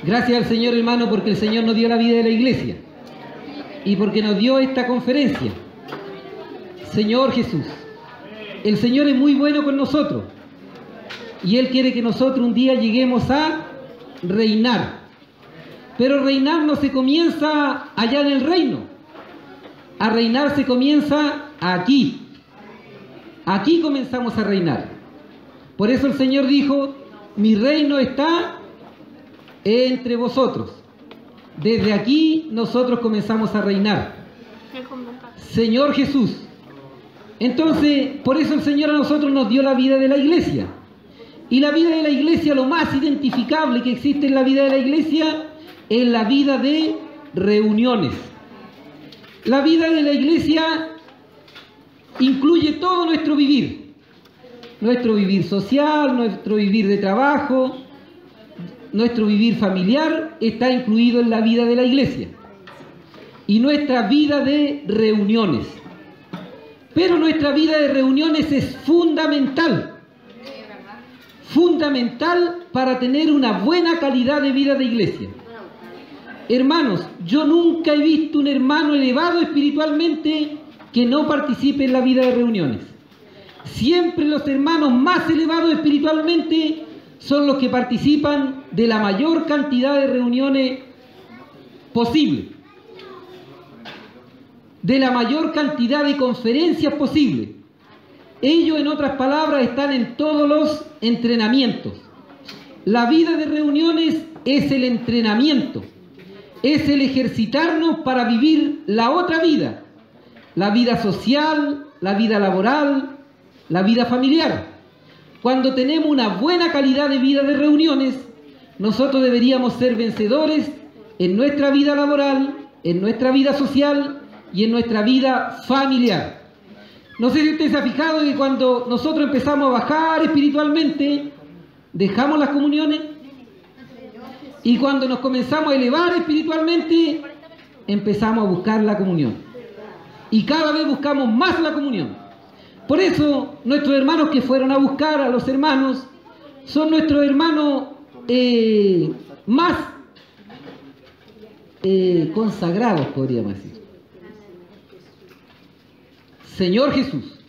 Gracias al Señor, hermano, porque el Señor nos dio la vida de la iglesia y porque nos dio esta conferencia. Señor Jesús, el Señor es muy bueno con nosotros y Él quiere que nosotros un día lleguemos a reinar. Pero reinar no se comienza allá en el reino. A reinar se comienza aquí. Aquí comenzamos a reinar. Por eso el Señor dijo: mi reino está entre vosotros. Desde aquí nosotros comenzamos a reinar. Señor Jesús. Entonces, por eso el Señor a nosotros nos dio la vida de la iglesia. Y la vida de la iglesia, lo más identificable que existe en la vida de la iglesia, es la vida de reuniones. La vida de la iglesia incluye todo nuestro vivir. Nuestro vivir social, nuestro vivir de trabajo, nuestro vivir familiar está incluido en la vida de la iglesia. Y nuestra vida de reuniones. Pero nuestra vida de reuniones es fundamental. Fundamental para tener una buena calidad de vida de iglesia. Hermanos, yo nunca he visto un hermano elevado espiritualmente que no participe en la vida de reuniones. Siempre los hermanos más elevados espiritualmente son los que participan de la mayor cantidad de reuniones posible, de la mayor cantidad de conferencias posible. Ellos, en otras palabras, están en todos los entrenamientos. La vida de reuniones es el entrenamiento, es el ejercitarnos para vivir la otra vida, la vida social, la vida laboral, la vida familiar. Cuando tenemos una buena calidad de vida de reuniones, nosotros deberíamos ser vencedores en nuestra vida laboral, en nuestra vida social y en nuestra vida familiar. No sé si usted se ha fijado que cuando nosotros empezamos a bajar espiritualmente, dejamos las comuniones, y cuando nos comenzamos a elevar espiritualmente, empezamos a buscar la comunión. Y cada vez buscamos más la comunión. Por eso, nuestros hermanos que fueron a buscar a los hermanos, son nuestros hermanos más consagrados, podríamos decir. Señor Jesús.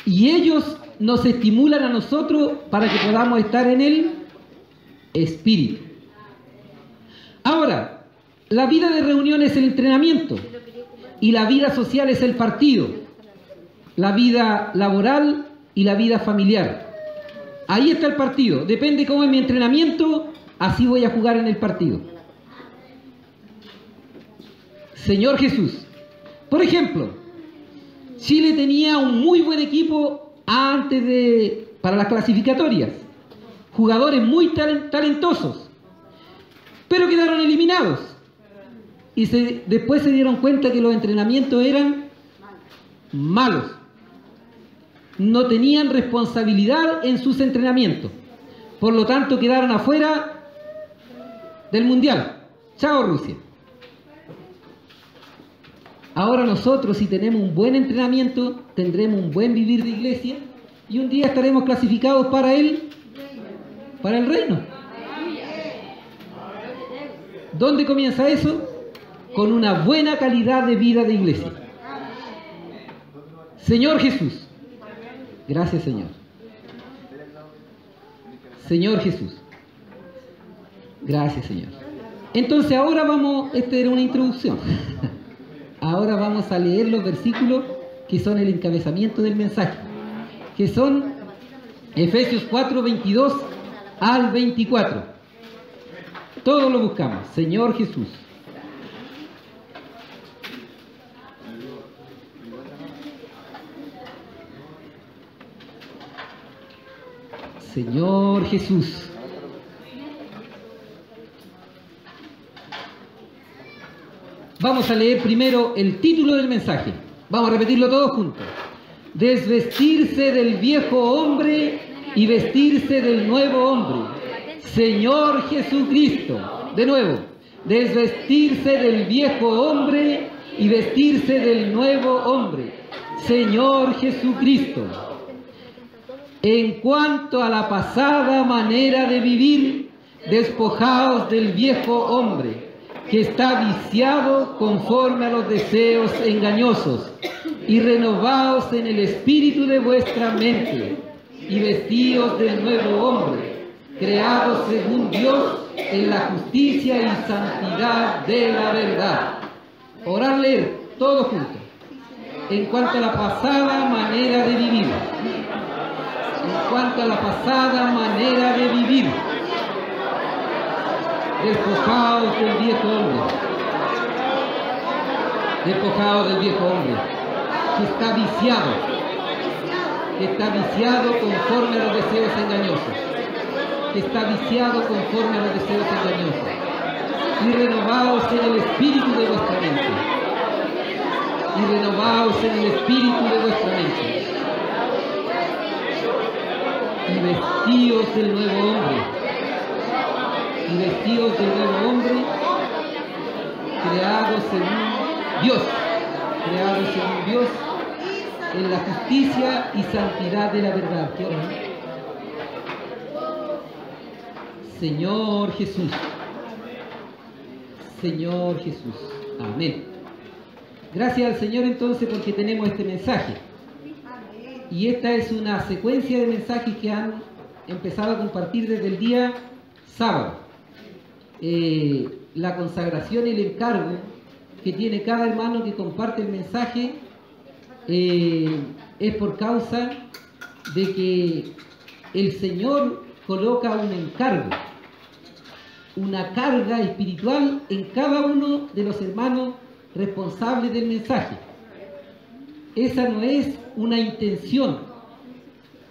Y ellos nos estimulan a nosotros para que podamos estar en el Espíritu. Ahora, la vida de reunión es el entrenamiento y la vida social es el partido, la vida laboral y la vida familiar. Ahí está el partido. Depende cómo es mi entrenamiento, así voy a jugar en el partido. Señor Jesús. Por ejemplo, Chile tenía un muy buen equipo para las clasificatorias. Jugadores muy talentosos, pero quedaron eliminados. Y después se dieron cuenta que los entrenamientos eran malos. No tenían responsabilidad en sus entrenamientos. Por lo tanto, quedaron afuera del Mundial. Chao, Rusia. Ahora nosotros, si tenemos un buen entrenamiento, tendremos un buen vivir de iglesia y un día estaremos clasificados para el reino. ¿Dónde comienza eso? Con una buena calidad de vida de iglesia. Señor Jesús. Gracias, Señor. Señor Jesús. Gracias, Señor. Entonces ahora esta era una introducción. Ahora vamos a leer los versículos que son el encabezamiento del mensaje, que son Efesios 4, 22 al 24. Todos lo buscamos. Señor Jesús. Señor Jesús. Vamos a leer primero el título del mensaje. Vamos a repetirlo todos juntos. Desvestirse del viejo hombre y vestirse del nuevo hombre. Señor Jesucristo. De nuevo. Desvestirse del viejo hombre y vestirse del nuevo hombre. Señor Jesucristo. En cuanto a la pasada manera de vivir, despojaos del viejo hombre, que está viciado conforme a los deseos engañosos, y renovaos en el espíritu de vuestra mente, y vestíos del nuevo hombre, creado según Dios en la justicia y santidad de la verdad. Orar, leer, todo junto. En cuanto a la pasada manera de vivir. En cuanto a la pasada manera de vivir. Despojaos del viejo hombre. Despojaos del viejo hombre, que está viciado. Que está viciado conforme a los deseos engañosos. Que está viciado conforme a los deseos engañosos. Y renovaos en el espíritu de vuestra mente. Y renovaos en el espíritu de vuestra mente. Y vestíos del nuevo hombre. Y vestíos del nuevo hombre, creado según Dios. Creado según Dios en la justicia y santidad de la verdad. ¿Qué hora? Señor Jesús. Señor Jesús. Amén. Gracias al Señor entonces porque tenemos este mensaje. Y esta es una secuencia de mensajes que han empezado a compartir desde el día sábado. La consagración y el encargo que tiene cada hermano que comparte el mensaje es por causa de que el Señor coloca un encargo, una carga espiritual en cada uno de los hermanos responsables del mensaje. Esa no es una intención.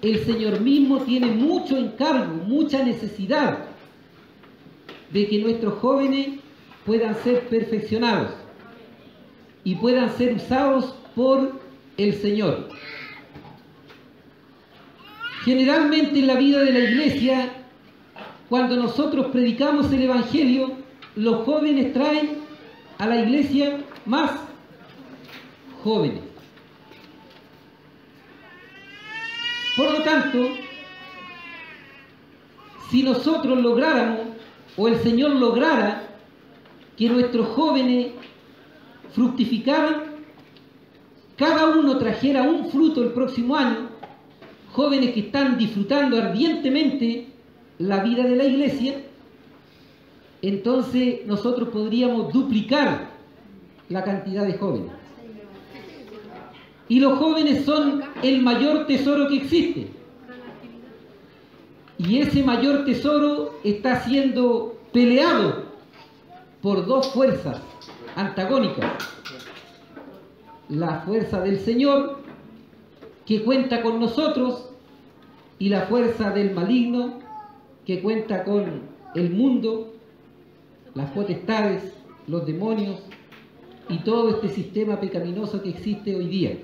El Señor mismo tiene mucho encargo, mucha necesidad de que nuestros jóvenes puedan ser perfeccionados y puedan ser usados por el Señor. Generalmente en la vida de la iglesia, cuando nosotros predicamos el Evangelio, los jóvenes traen a la iglesia más jóvenes. Por lo tanto, si nosotros lográramos, o el Señor lograra, que nuestros jóvenes fructificaran, cada uno trajera un fruto el próximo año, jóvenes que están disfrutando ardientemente la vida de la iglesia, entonces nosotros podríamos duplicar la cantidad de jóvenes. Y los jóvenes son el mayor tesoro que existe. Y ese mayor tesoro está siendo peleado por dos fuerzas antagónicas. La fuerza del Señor, que cuenta con nosotros, y la fuerza del maligno, que cuenta con el mundo, las potestades, los demonios y todo este sistema pecaminoso que existe hoy día.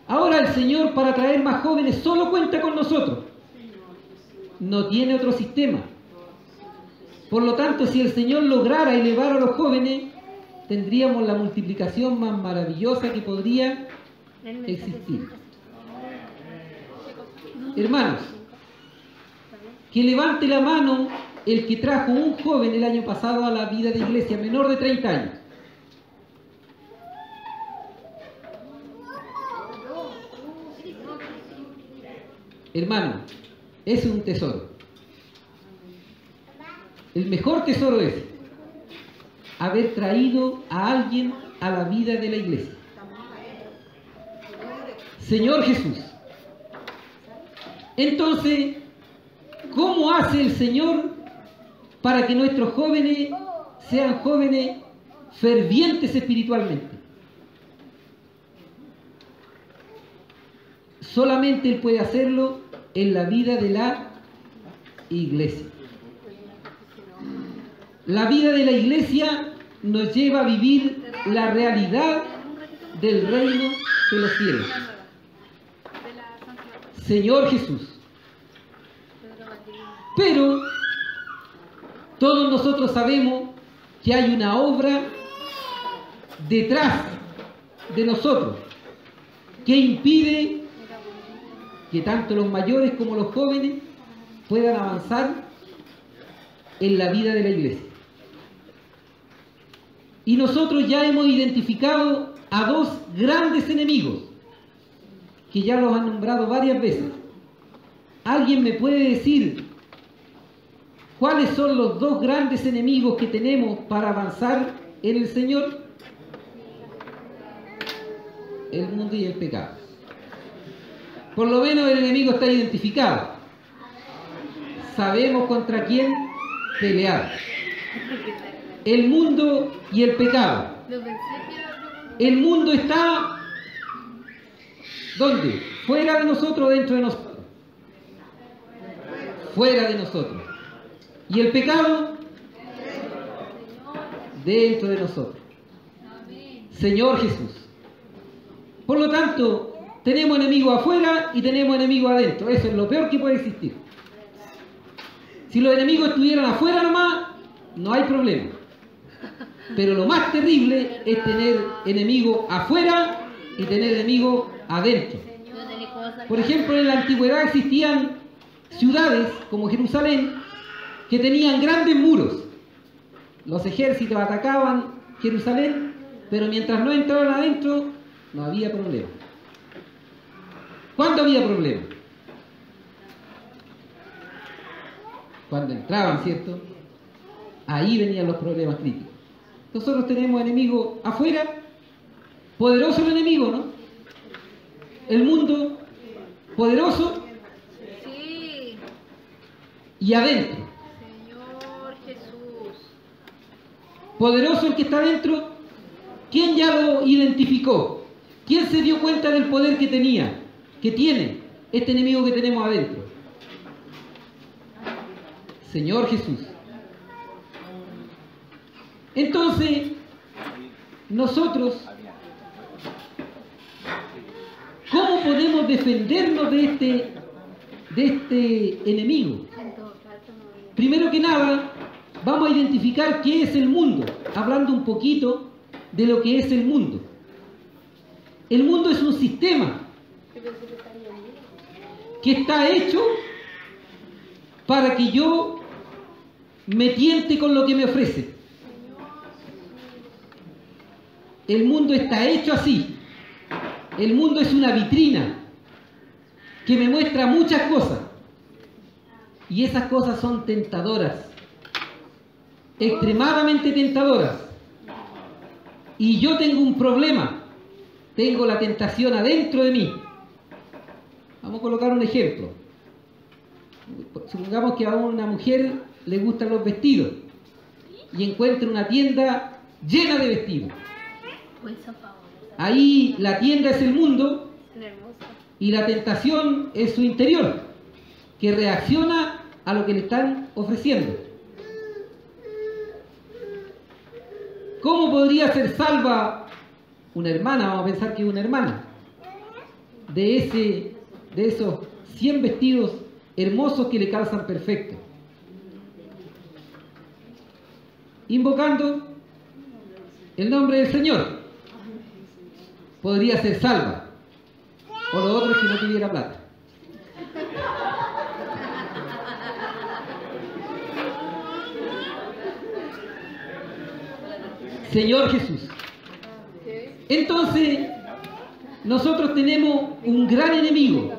Ahora el Señor, para traer más jóvenes, solo cuenta con nosotros. No tiene otro sistema. Por lo tanto, si el Señor lograra elevar a los jóvenes, tendríamos la multiplicación más maravillosa que podría existir. Hermanos, que levante la mano el que trajo un joven el año pasado a la vida de iglesia, menor de 30 años. Hermano, ese es un tesoro. El mejor tesoro es haber traído a alguien a la vida de la iglesia. Señor Jesús. Entonces, ¿cómo hace el Señor para que nuestros jóvenes sean jóvenes fervientes espiritualmente? Solamente Él puede hacerlo en la vida de la iglesia. La vida de la iglesia nos lleva a vivir la realidad del reino de los cielos. Señor Jesús. Pero todos nosotros sabemos que hay una obra detrás de nosotros que impide que tanto los mayores como los jóvenes puedan avanzar en la vida de la iglesia. Y nosotros ya hemos identificado a dos grandes enemigos, que ya los han nombrado varias veces. ¿Alguien me puede decir cuáles son los dos grandes enemigos que tenemos para avanzar en el Señor? El mundo y el pecado. Por lo menos el enemigo está identificado. Sabemos contra quién pelear. El mundo y el pecado. El mundo está ¿dónde? Fuera de nosotros o dentro de nosotros. Fuera de nosotros. Y el pecado dentro de nosotros. Señor Jesús. Por lo tanto, tenemos enemigos afuera y tenemos enemigos adentro. Eso es lo peor que puede existir. Si los enemigos estuvieran afuera nomás, no hay problema. Pero lo más terrible es tener enemigos afuera y tener enemigos adentro. Por ejemplo, en la antigüedad existían ciudades como Jerusalén que tenían grandes muros. Los ejércitos atacaban Jerusalén, pero mientras no entraban adentro, no había problema. ¿Cuándo había problema? Cuando entraban, ¿cierto? Ahí venían los problemas críticos. Nosotros tenemos enemigos afuera, poderoso el enemigo, ¿no? El mundo, poderoso, sí. Y adentro. Señor Jesús. Poderoso el que está adentro. ¿Quién ya lo identificó? ¿Quién se dio cuenta del poder que tenía, que tiene este enemigo que tenemos adentro? Señor Jesús. Entonces, nosotros, ¿cómo podemos defendernos de este enemigo? Primero que nada, vamos a identificar qué es el mundo, hablando un poquito de lo que es el mundo. El mundo es un sistema que está hecho para que yo me tiente con lo que me ofrece. El mundo está hecho así. El mundo es una vitrina que me muestra muchas cosas. Y esas cosas son tentadoras. Extremadamente tentadoras. Y yo tengo un problema. Tengo la tentación adentro de mí. Vamos a colocar un ejemplo. Supongamos que a una mujer le gustan los vestidos y encuentra una tienda llena de vestidos. Ahí la tienda es el mundo y la tentación es su interior, que reacciona a lo que le están ofreciendo. ¿Cómo podría ser salva una hermana? Vamos a pensar que es una hermana de esos 100 vestidos hermosos que le calzan perfecto, invocando el nombre del Señor. Podría ser salva. O lo otro es que no tuviera plata. Señor Jesús. Entonces, nosotros tenemos un gran enemigo,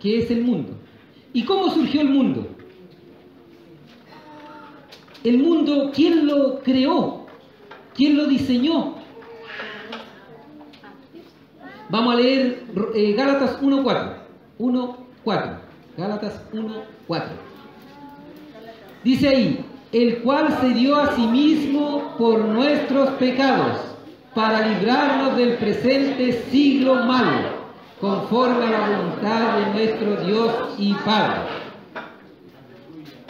que es el mundo. ¿Y cómo surgió el mundo? El mundo, ¿quién lo creó? ¿Quién lo diseñó? Vamos a leer Gálatas 1:4. 1:4. Gálatas 1:4. Dice ahí, el cual se dio a sí mismo por nuestros pecados, para librarnos del presente siglo malo, conforme a la voluntad de nuestro Dios y Padre.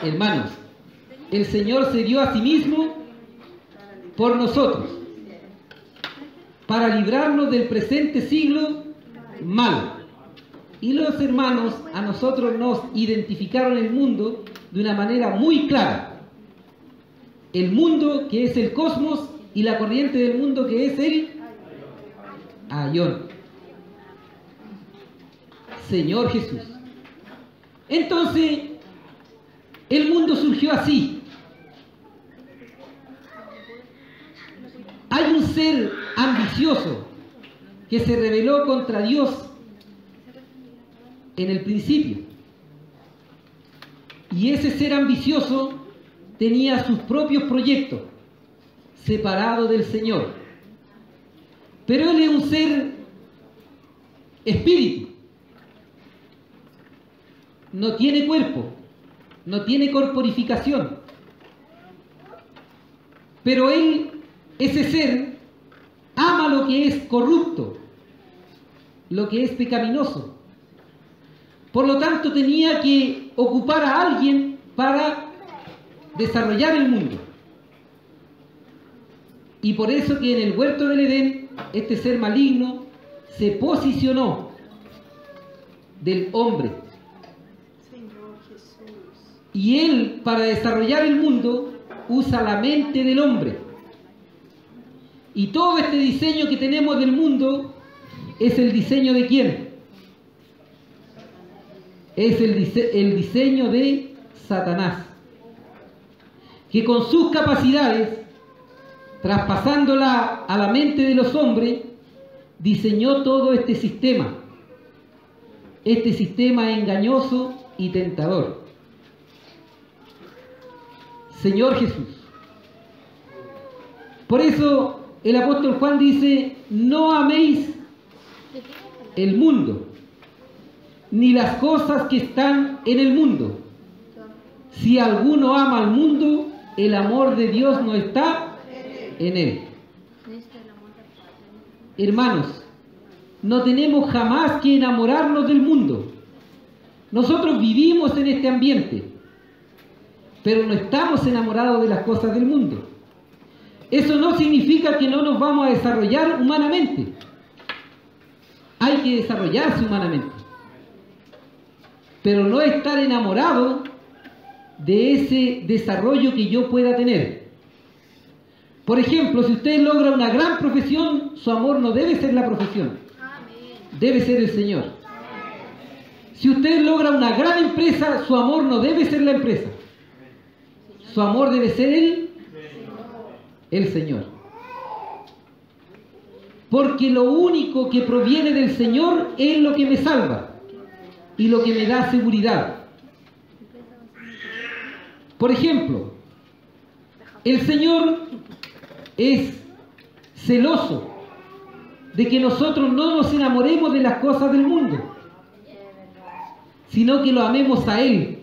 Hermanos, el Señor se dio a sí mismo por nosotros, para librarnos del presente siglo malo. Y los hermanos a nosotros nos identificaron el mundo de una manera muy clara. El mundo, que es el cosmos, y la corriente del mundo, que es el aion. Señor Jesús. Entonces, el mundo surgió así. Hay un ser ambicioso que se rebeló contra Dios en el principio. Y ese ser ambicioso tenía sus propios proyectos, separado del Señor. Pero él es un ser espíritu. No tiene cuerpo, no tiene corporificación. Pero él, ese ser, ama lo que es corrupto, lo que es pecaminoso. Por lo tanto, tenía que ocupar a alguien para desarrollar el mundo. Y por eso que en el huerto del Edén, este ser maligno se posicionó del hombre. Y él, para desarrollar el mundo, usa la mente del hombre. Y todo este diseño que tenemos del mundo es el diseño ¿de quién? Es el diseño de Satanás, que con sus capacidades, traspasándola a la mente de los hombres, diseñó todo este sistema engañoso y tentador. Señor Jesús. Por eso el apóstol Juan dice: no améis el mundo, ni las cosas que están en el mundo. Si alguno ama al mundo, el amor de Dios no está en él. Hermanos, no tenemos jamás que enamorarnos del mundo. Nosotros vivimos en este ambiente, pero no estamos enamorados de las cosas del mundo. Eso no significa que no nos vamos a desarrollar humanamente. Hay que desarrollarse humanamente, pero no estar enamorado de ese desarrollo que yo pueda tener. Por ejemplo, si usted logra una gran profesión, su amor no debe ser la profesión, debe ser el Señor. Si usted logra una gran empresa, su amor no debe ser la empresa, su amor debe ser el Señor. Porque lo único que proviene del Señor es lo que me salva y lo que me da seguridad. Por ejemplo, el Señor es celoso de que nosotros no nos enamoremos de las cosas del mundo, sino que lo amemos a Él,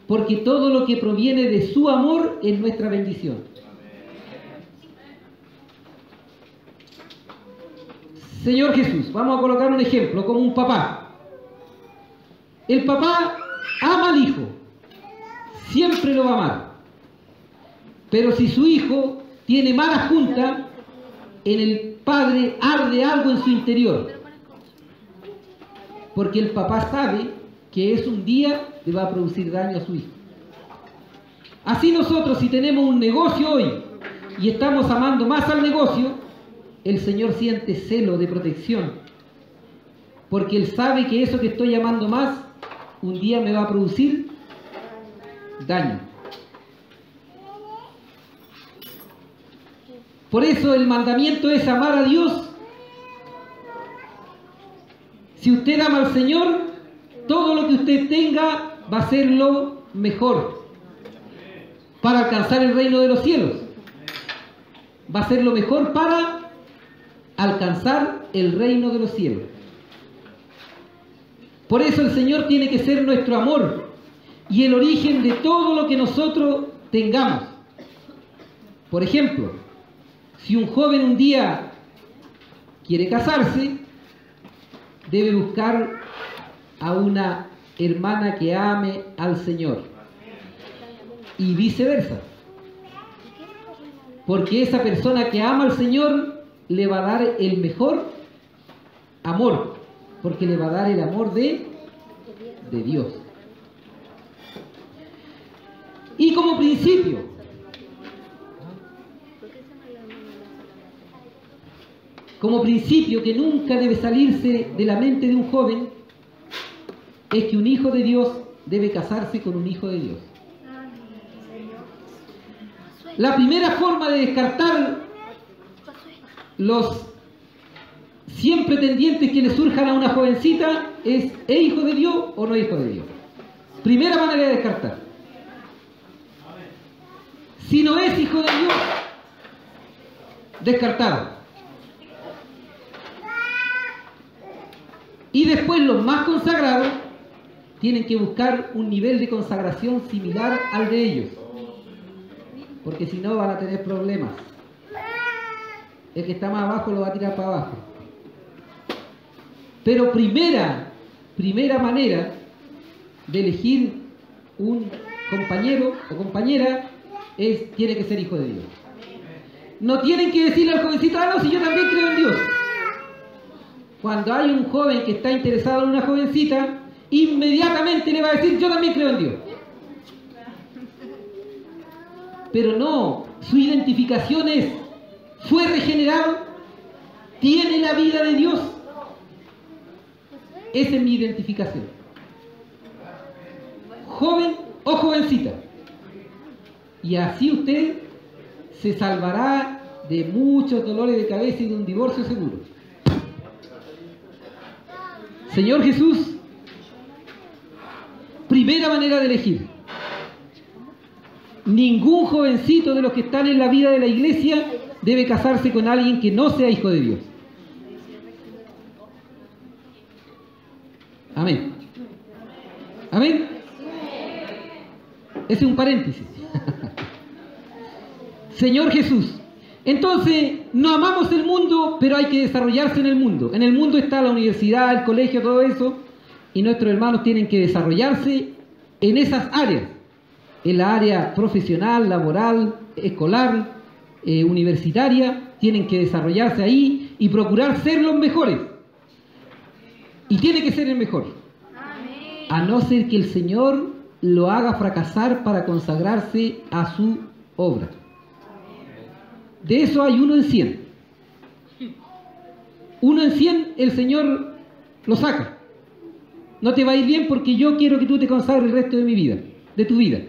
porque todo lo que proviene de su amor es nuestra bendición. Señor Jesús, vamos a colocar un ejemplo, como un papá. El papá ama al hijo, siempre lo va a amar. Pero si su hijo tiene mala junta, en el padre arde algo en su interior. Porque el papá sabe que es un día le va a producir daño a su hijo. Así nosotros, si tenemos un negocio hoy y estamos amando más al negocio, el Señor siente celo de protección, porque Él sabe que eso que estoy amando más, un día me va a producir daño. Por eso el mandamiento es amar a Dios. Si usted ama al Señor, todo lo que usted tenga va a ser lo mejor para alcanzar el reino de los cielos. Va a ser lo mejor para alcanzar el reino de los cielos. Por eso el Señor tiene que ser nuestro amor y el origen de todo lo que nosotros tengamos. Por ejemplo, si un joven un día quiere casarse, debe buscar a una hermana que ame al Señor y viceversa, porque esa persona que ama al Señor le va a dar el mejor amor, porque le va a dar el amor de Dios. Y como principio, que nunca debe salirse de la mente de un joven, es que un hijo de Dios debe casarse con un hijo de Dios. La primera forma de descartar los 100 pretendientes que le surjan a una jovencita ¿es hijo de Dios o no es hijo de Dios? Primera manera de descartar. Si no es hijo de Dios, descartado. Y después los más consagrados tienen que buscar un nivel de consagración similar al de ellos, porque si no van a tener problemas. El que está más abajo lo va a tirar para abajo. Pero primera manera de elegir un compañero o compañera tiene que ser hijo de Dios. No tienen que decirle al jovencito, no, si yo también creo en Dios. Cuando hay un joven que está interesado en una jovencita, inmediatamente le va a decir, yo también creo en Dios. Pero no, su identificación es, fue regenerado, tiene la vida de Dios. Esa es mi identificación. Joven o jovencita. Y así usted se salvará de muchos dolores de cabeza y de un divorcio seguro. Señor Jesús, primera manera de elegir. Ningún jovencito de los que están en la vida de la iglesia debe casarse con alguien que no sea hijo de Dios. Amén. Amén. Ese es un paréntesis. Señor Jesús, entonces no amamos el mundo, pero hay que desarrollarse en el mundo. En el mundo está la universidad, el colegio, todo eso, y nuestros hermanos tienen que desarrollarse en esas áreas, en la área profesional, laboral, escolar, universitaria, tienen que desarrollarse ahí y procurar ser los mejores. Y tiene que ser el mejor. A no ser que el Señor lo haga fracasar para consagrarse a su obra. De eso hay 1 en 100. 1 en 100 el Señor lo saca. No te va a ir bien porque yo quiero que tú te consagres el resto de mi vida, de tu vida.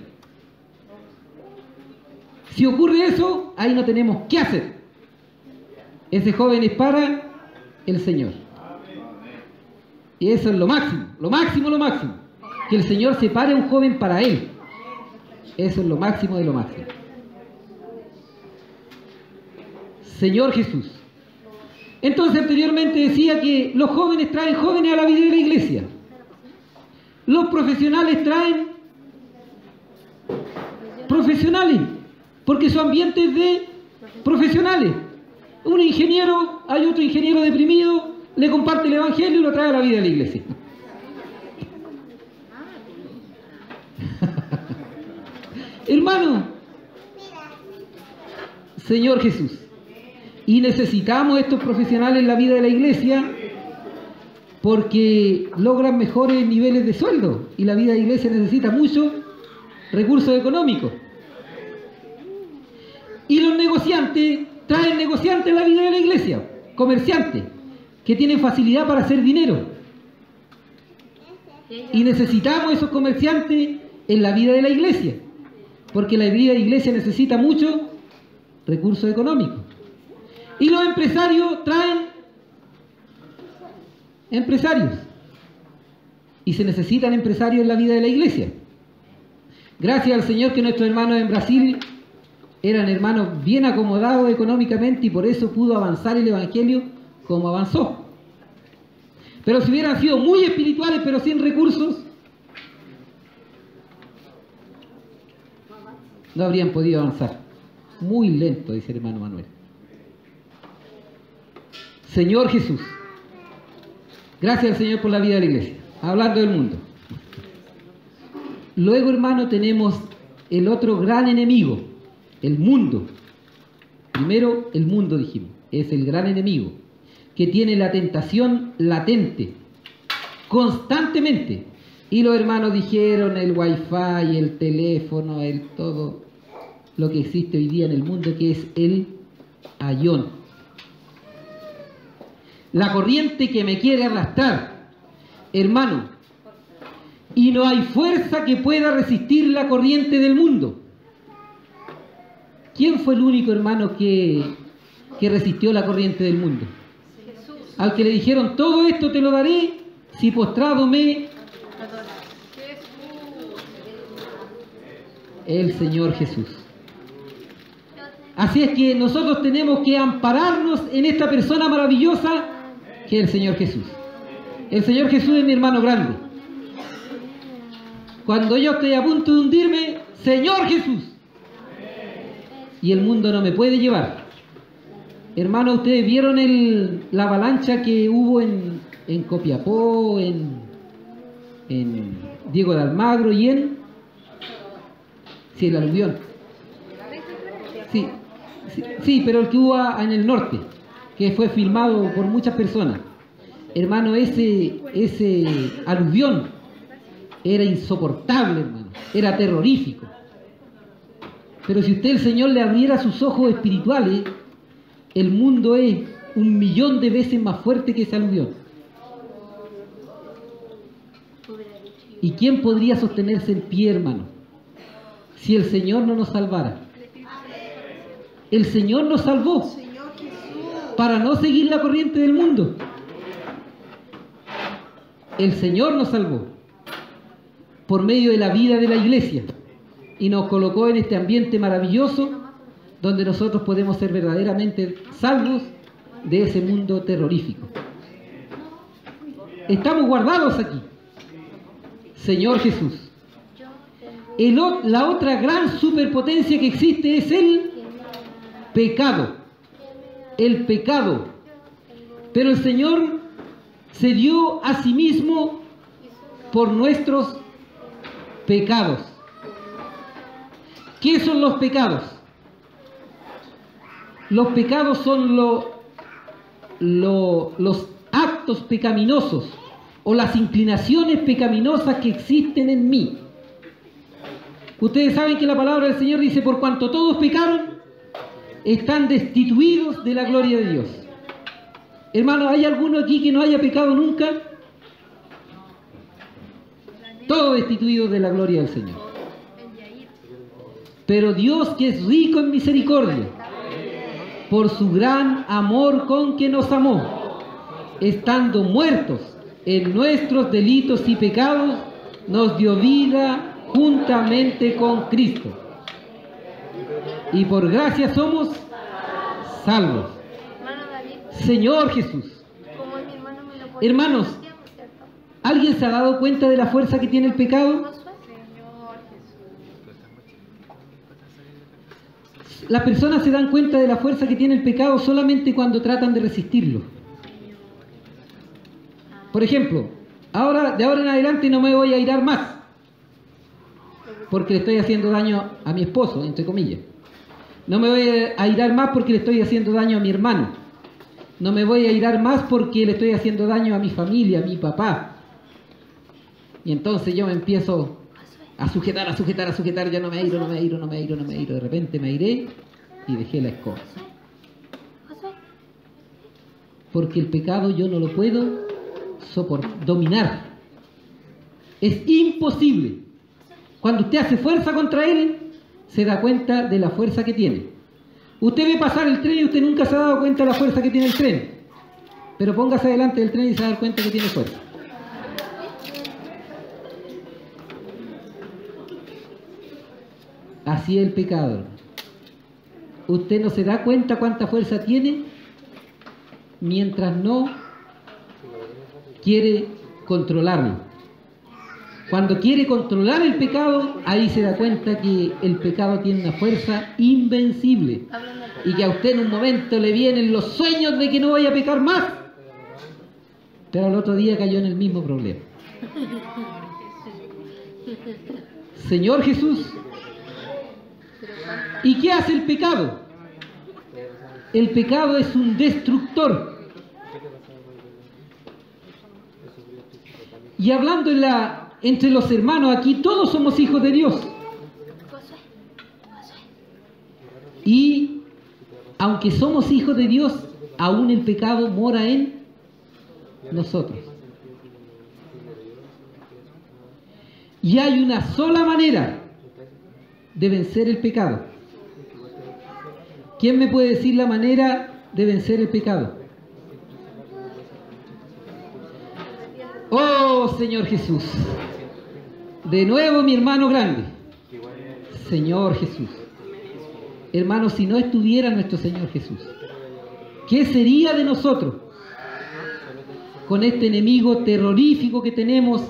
Si ocurre eso, ahí no tenemos qué hacer. Ese joven es para el Señor. Y eso es lo máximo, lo máximo, lo máximo. Que el Señor separe a un joven para Él. Eso es lo máximo de lo máximo. Señor Jesús. Entonces anteriormente decía que los jóvenes traen jóvenes a la vida de la iglesia. Los profesionales traen profesionales, porque su ambiente es de profesionales. Un ingeniero, hay otro ingeniero deprimido, le comparte el evangelio y lo trae a la vida de la iglesia. Hermano, Señor Jesús, y necesitamos estos profesionales en la vida de la iglesia porque logran mejores niveles de sueldo y la vida de la iglesia necesita muchos recursos económicos. Y los negociantes traen negociantes en la vida de la iglesia, comerciantes, que tienen facilidad para hacer dinero. Y necesitamos esos comerciantes en la vida de la iglesia, porque la vida de la iglesia necesita muchos recursos económicos. Y los empresarios traen empresarios. Y se necesitan empresarios en la vida de la iglesia. Gracias al Señor que nuestros hermanos en Brasil eran hermanos bien acomodados económicamente y por eso pudo avanzar el evangelio como avanzó. Pero si hubieran sido muy espirituales pero sin recursos, no habrían podido avanzar. Muy lento, dice el hermano Manuel. Señor Jesús, gracias al Señor por la vida de la iglesia. Hablando del mundo. Luego, hermano, tenemos el otro gran enemigo, el mundo. Primero, el mundo, dijimos, es el gran enemigo, que tiene la tentación latente, constantemente. Y los hermanos dijeron el wifi, el teléfono, el todo lo que existe hoy día en el mundo, que es el ayón. La corriente que me quiere arrastrar. Hermano, Y no hay fuerza que pueda resistir la corriente del mundo. ¿Quién fue el único hermano que resistió la corriente del mundo? Jesús. Al que le dijeron, todo esto te lo daré si postrado me... Jesús. El Señor Jesús. Así es que nosotros tenemos que ampararnos en esta persona maravillosa que es el Señor Jesús. El Señor Jesús es mi hermano grande. Cuando yo estoy a punto de hundirme, Señor Jesús. Y el mundo no me puede llevar. Hermanos, ustedes vieron la avalancha que hubo en Copiapó, en Diego de Almagro y en... Sí, el aluvión. Sí, pero el que hubo en el norte, que fue filmado por muchas personas. Hermano, ese aluvión era insoportable, hermano. Era terrorífico. Pero si usted, el Señor, le abriera sus ojos espirituales, el mundo es 1.000.000 de veces más fuerte que ese aluvión. ¿Y quién podría sostenerse en pie, hermano, si el Señor no nos salvara? El Señor nos salvó para no seguir la corriente del mundo. El Señor nos salvó por medio de la vida de la iglesia y nos colocó en este ambiente maravilloso donde nosotros podemos ser verdaderamente salvos de ese mundo terrorífico. Estamos guardados aquí. Señor Jesús. La otra gran superpotencia que existe es el pecado. El pecado. Pero el Señor se dio a sí mismo por nuestros pecados. ¿Qué son los pecados? Los pecados son los actos pecaminosos o las inclinaciones pecaminosas que existen en mí. Ustedes saben que la palabra del Señor dice, por cuanto todos pecaron, están destituidos de la gloria de Dios. Hermano, ¿hay alguno aquí que no haya pecado nunca? Todos destituidos de la gloria del Señor. Pero Dios, que es rico en misericordia, por su gran amor con que nos amó, estando muertos en nuestros delitos y pecados, nos dio vida juntamente con Cristo. Y por gracia somos salvos. Señor Jesús. Hermanos, ¿alguien se ha dado cuenta de la fuerza que tiene el pecado? Las personas se dan cuenta de la fuerza que tiene el pecado solamente cuando tratan de resistirlo. Por ejemplo, de ahora en adelante no me voy a airar más, porque le estoy haciendo daño a mi esposo, entre comillas. No me voy a airar más porque le estoy haciendo daño a mi hermano. No me voy a airar más porque le estoy haciendo daño a mi familia, a mi papá. Y entonces yo me empiezo a sujetar, ya no me airo. De repente me airé y dejé la escoba. Porque el pecado yo no lo puedo dominar. Es imposible. Cuando usted hace fuerza contra él, se da cuenta de la fuerza que tiene. Usted ve pasar el tren y usted nunca se ha dado cuenta de la fuerza que tiene el tren. Pero póngase delante del tren y se va a dar cuenta que tiene fuerza. Así es el pecado. Usted no se da cuenta cuánta fuerza tiene mientras no quiere controlarlo. Cuando quiere controlar el pecado, ahí se da cuenta que el pecado tiene una fuerza invencible y que a usted en un momento le vienen los sueños de que no vaya a pecar más, pero al otro día cayó en el mismo problema. Señor Jesús. ¿Y qué hace el pecado? El pecado es un destructor. Y hablando entre los hermanos aquí, todos somos hijos de Dios. Y aunque somos hijos de Dios, aún el pecado mora en nosotros. Y hay una sola manera de vencer el pecado. ¿Quién me puede decir la manera de vencer el pecado? Oh, Señor Jesús. De nuevo mi hermano grande. Señor Jesús. Hermano, si no estuviera nuestro Señor Jesús, ¿qué sería de nosotros con este enemigo terrorífico que tenemos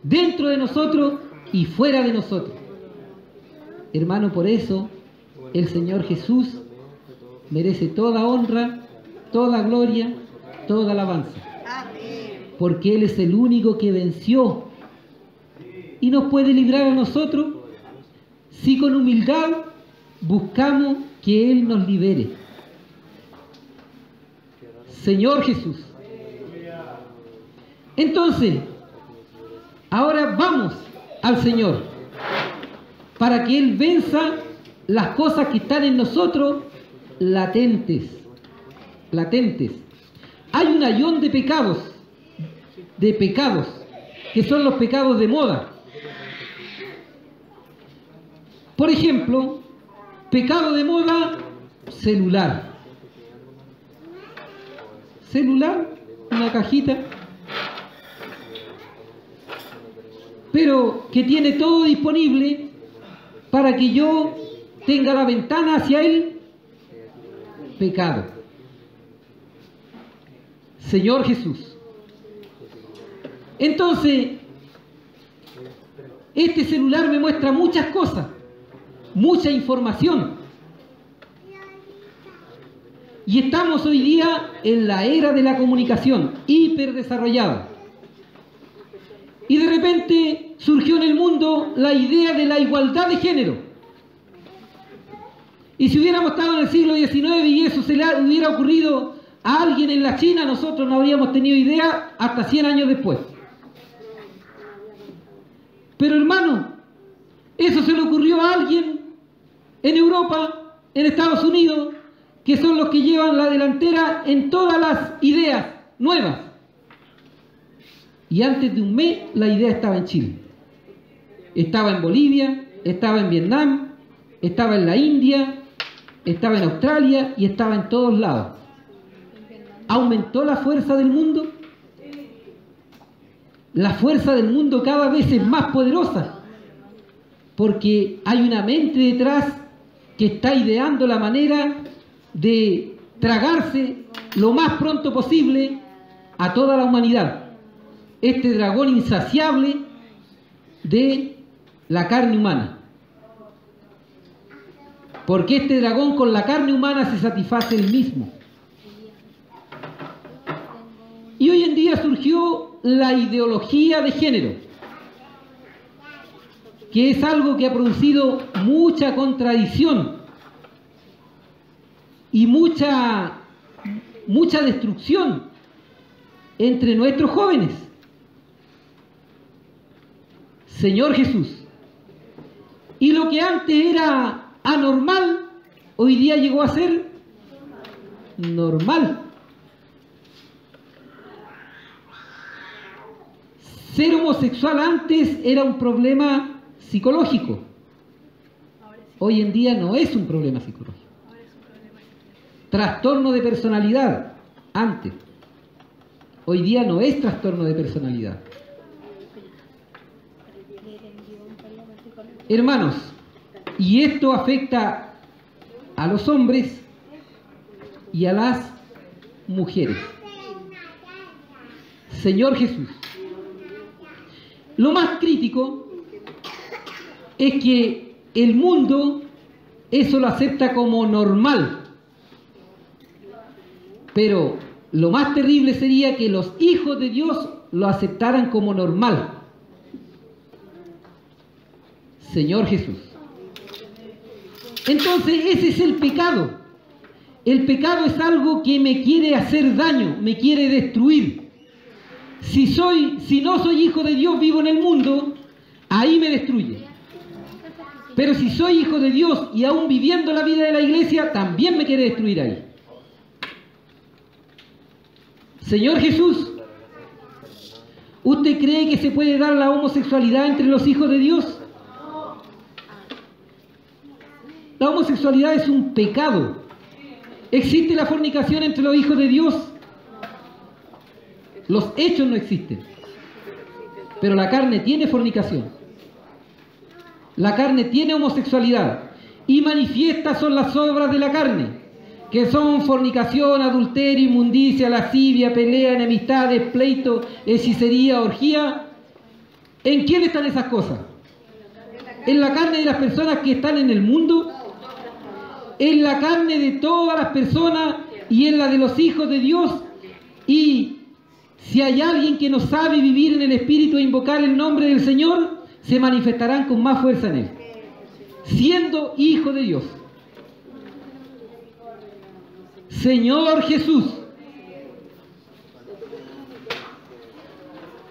dentro de nosotros y fuera de nosotros? Hermano, por eso el Señor Jesús merece toda honra, toda gloria, toda alabanza. Porque Él es el único que venció y nos puede librar a nosotros si con humildad buscamos que Él nos libere. Señor Jesús. Entonces, ahora vamos al Señor para que Él venza las cosas que están en nosotros latentes. Hay un ayón de pecados, que son los pecados de moda. Por ejemplo, pecado de moda, celular. Una cajita, pero que tiene todo disponible para que yo tenga la ventana hacia él. Pecado. Señor Jesús. Entonces, este celular me muestra muchas cosas, mucha información. Y estamos hoy día en la era de la comunicación, hiperdesarrollada. Y de repente surgió en el mundo la idea de la igualdad de género. Y si hubiéramos estado en el siglo XIX y eso se le hubiera ocurrido a alguien en la China, nosotros no habríamos tenido idea hasta 100 años después. Pero hermano, eso se le ocurrió a alguien en Europa, en Estados Unidos, que son los que llevan la delantera en todas las ideas nuevas. Y antes de un mes la idea estaba en Chile. Estaba en Bolivia, estaba en Vietnam, estaba en la India, estaba en Australia y estaba en todos lados. ¿Aumentó la fuerza del mundo? La fuerza del mundo cada vez es más poderosa, porque hay una mente detrás que está ideando la manera de tragarse lo más pronto posible a toda la humanidad. Este dragón insaciable de la carne humana. Porque este dragón con la carne humana se satisface él mismo. Y hoy en día surgió la ideología de género, que es algo que ha producido mucha contradicción y mucha destrucción entre nuestros jóvenes. Señor Jesús. Y lo que antes era anormal, hoy día llegó a ser normal. Ser homosexual antes era un problema psicológico. Hoy en día no es un problema psicológico. Trastorno de personalidad antes. Hoy día no es trastorno de personalidad. Hermanos, y esto afecta a los hombres y a las mujeres. Señor Jesús. Lo más crítico es que el mundo eso lo acepta como normal. Pero lo más terrible sería que los hijos de Dios lo aceptaran como normal. Señor Jesús. Entonces ese es el pecado. El pecado es algo que me quiere hacer daño, me quiere destruir. Si no soy hijo de Dios, vivo en el mundo, ahí me destruye. Pero si soy hijo de Dios y aún viviendo la vida de la iglesia, también me quiere destruir ahí. Señor Jesús, ¿Usted cree que se puede dar la homosexualidad entre los hijos de Dios? La homosexualidad es un pecado. ¿Existe la fornicación entre los hijos de Dios? Los hechos no existen. Pero la carne tiene fornicación. La carne tiene homosexualidad. Y manifiestas son las obras de la carne, que son fornicación, adulterio, inmundicia, lascivia, pelea, enemistades, pleito, hechicería, orgía. ¿En quién están esas cosas? ¿En la carne de las personas que están en el mundo? ¿En la carne de todas las personas y en la de los hijos de Dios? Y si hay alguien que no sabe vivir en el Espíritu e invocar el nombre del Señor, se manifestarán con más fuerza en él, siendo hijo de Dios. Señor Jesús.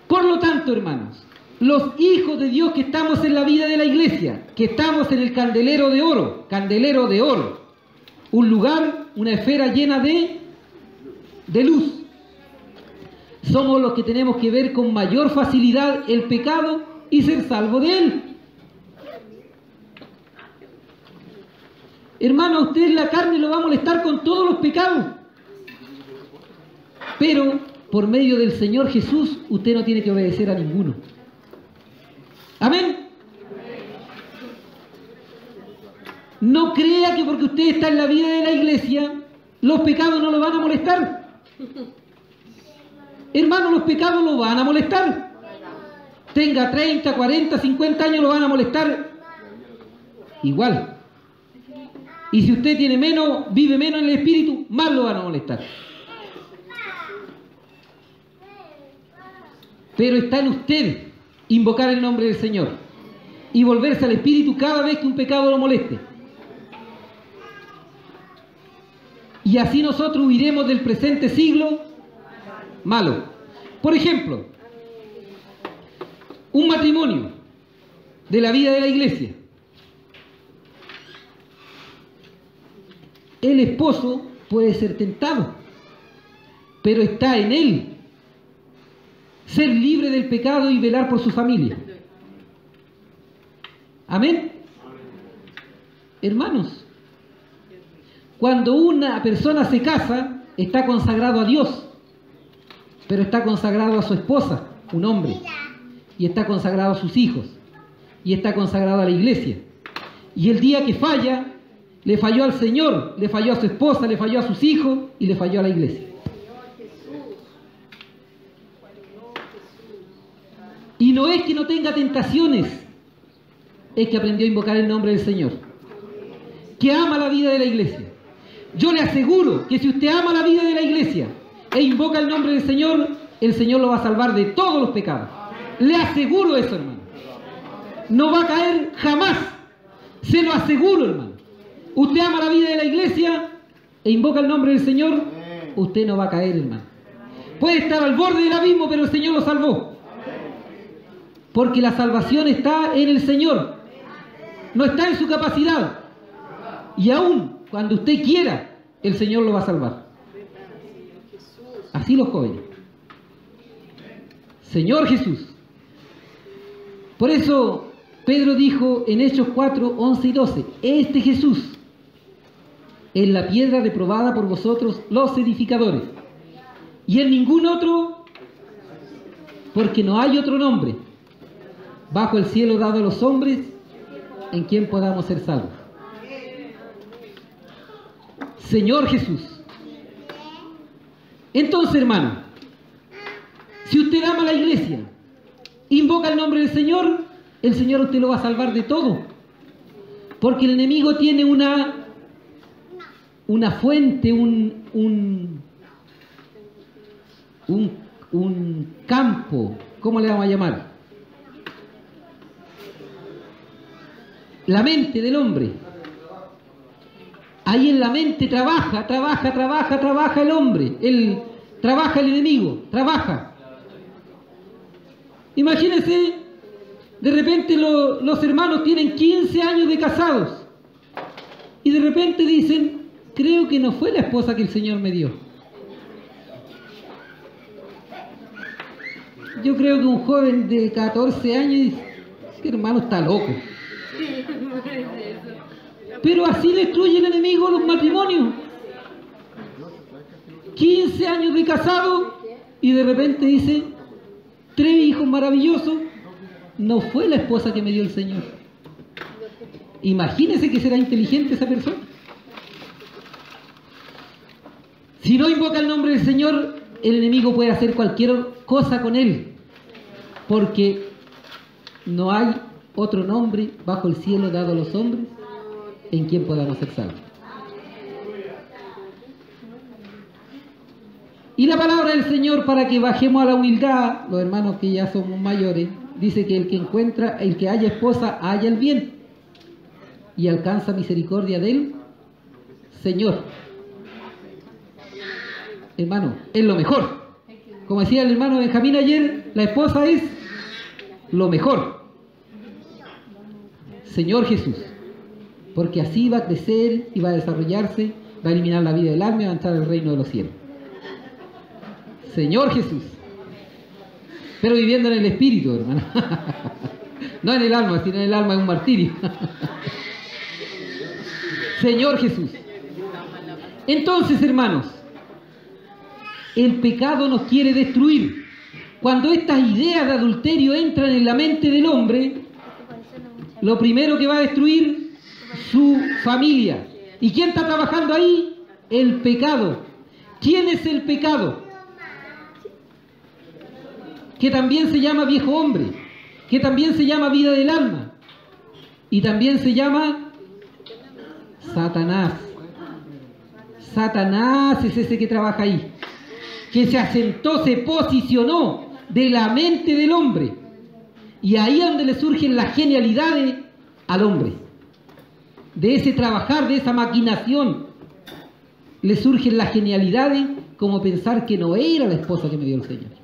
Por lo tanto, hermanos, los hijos de Dios que estamos en la vida de la iglesia, que estamos en el candelero de oro, un lugar, una esfera llena de luz, somos los que tenemos que ver con mayor facilidad el pecado y ser salvos de él. Hermano, a usted la carne lo va a molestar con todos los pecados. Pero por medio del Señor Jesús, usted no tiene que obedecer a ninguno. Amén. No crea que porque usted está en la vida de la iglesia, los pecados no lo van a molestar. Hermano, los pecados lo van a molestar. Tenga 30, 40, 50 años, lo van a molestar igual. Y si usted tiene menos, vive menos en el espíritu, más lo van a molestar. Pero está en usted invocar el nombre del Señor y volverse al espíritu cada vez que un pecado lo moleste. Y así nosotros huiremos del presente siglo malo. Por ejemplo, un matrimonio de la vida de la iglesia. El esposo puede ser tentado, pero está en él ser libre del pecado y velar por su familia. Amén. Hermanos, cuando una persona se casa, está consagrado a Dios, pero está consagrado a su esposa, un hombre, y está consagrado a sus hijos, y está consagrado a la iglesia. Y el día que falla, le falló al Señor, le falló a su esposa, le falló a sus hijos y le falló a la iglesia. Y no es que no tenga tentaciones, es que aprendió a invocar el nombre del Señor, que ama la vida de la iglesia. Yo le aseguro que si usted ama la vida de la iglesia e invoca el nombre del Señor, el Señor lo va a salvar de todos los pecados. Le aseguro eso, hermano. No va a caer jamás. Se lo aseguro, hermano. Usted ama la vida de la iglesia e invoca el nombre del Señor, usted no va a caer, hermano. Puede estar al borde del abismo, pero el Señor lo salvó. Porque la salvación está en el Señor, no está en su capacidad. Y aún cuando usted quiera, el Señor lo va a salvar. Así los jóvenes. Señor Jesús. Por eso Pedro dijo en Hechos 4, 11 y 12, este Jesús es la piedra reprobada por vosotros los edificadores, y en ningún otro, porque no hay otro nombre bajo el cielo dado a los hombres en quien podamos ser salvos. Señor Jesús. Entonces, hermano, si usted ama la iglesia, invoca el nombre del Señor, el Señor a usted lo va a salvar de todo. Porque el enemigo tiene una fuente, un campo, ¿cómo le vamos a llamar? La mente del hombre. Ahí en la mente trabaja el hombre, trabaja el enemigo, trabaja. Imagínense, de repente los hermanos tienen 15 años de casados y de repente dicen, creo que no fue la esposa que el Señor me dio. yo creo que un joven de 14 años dice, este hermano está loco. Pero así destruye el enemigo los matrimonios. 15 años de casado y de repente dice, 3 hijos maravillosos, no fue la esposa que me dio el Señor. Imagínese que será inteligente esa persona. Si no invoca el nombre del Señor, el enemigo puede hacer cualquier cosa con él, porque no hay otro nombre bajo el cielo dado a los hombres en quien podamos ser salvos. Y la palabra del Señor, para que bajemos a la humildad, los hermanos que ya somos mayores, dice que el que haya esposa, haya el bien y alcanza misericordia del Señor. Hermano, es lo mejor. Como decía el hermano Benjamín ayer, la esposa es lo mejor. Señor Jesús. Porque así va a crecer y va a desarrollarse, va a eliminar la vida del alma y va a entrar al reino de los cielos. Señor Jesús. Pero viviendo en el espíritu, hermano. No en el alma, sino en el alma es un martirio. Señor Jesús. Entonces, hermanos, el pecado nos quiere destruir. Cuando estas ideas de adulterio entran en la mente del hombre, lo primero que va a destruir su familia. ¿Y quién está trabajando ahí? El pecado. ¿Quién es el pecado? Que también se llama viejo hombre, que también se llama vida del alma, y también se llama Satanás. Satanás es ese que trabaja ahí, que se asentó, se posicionó de la mente del hombre, y ahí es donde le surgen las genialidades al hombre. De ese trabajar, de esa maquinación, le surgen las genialidades, como pensar que no era la esposa que me dio el Señor.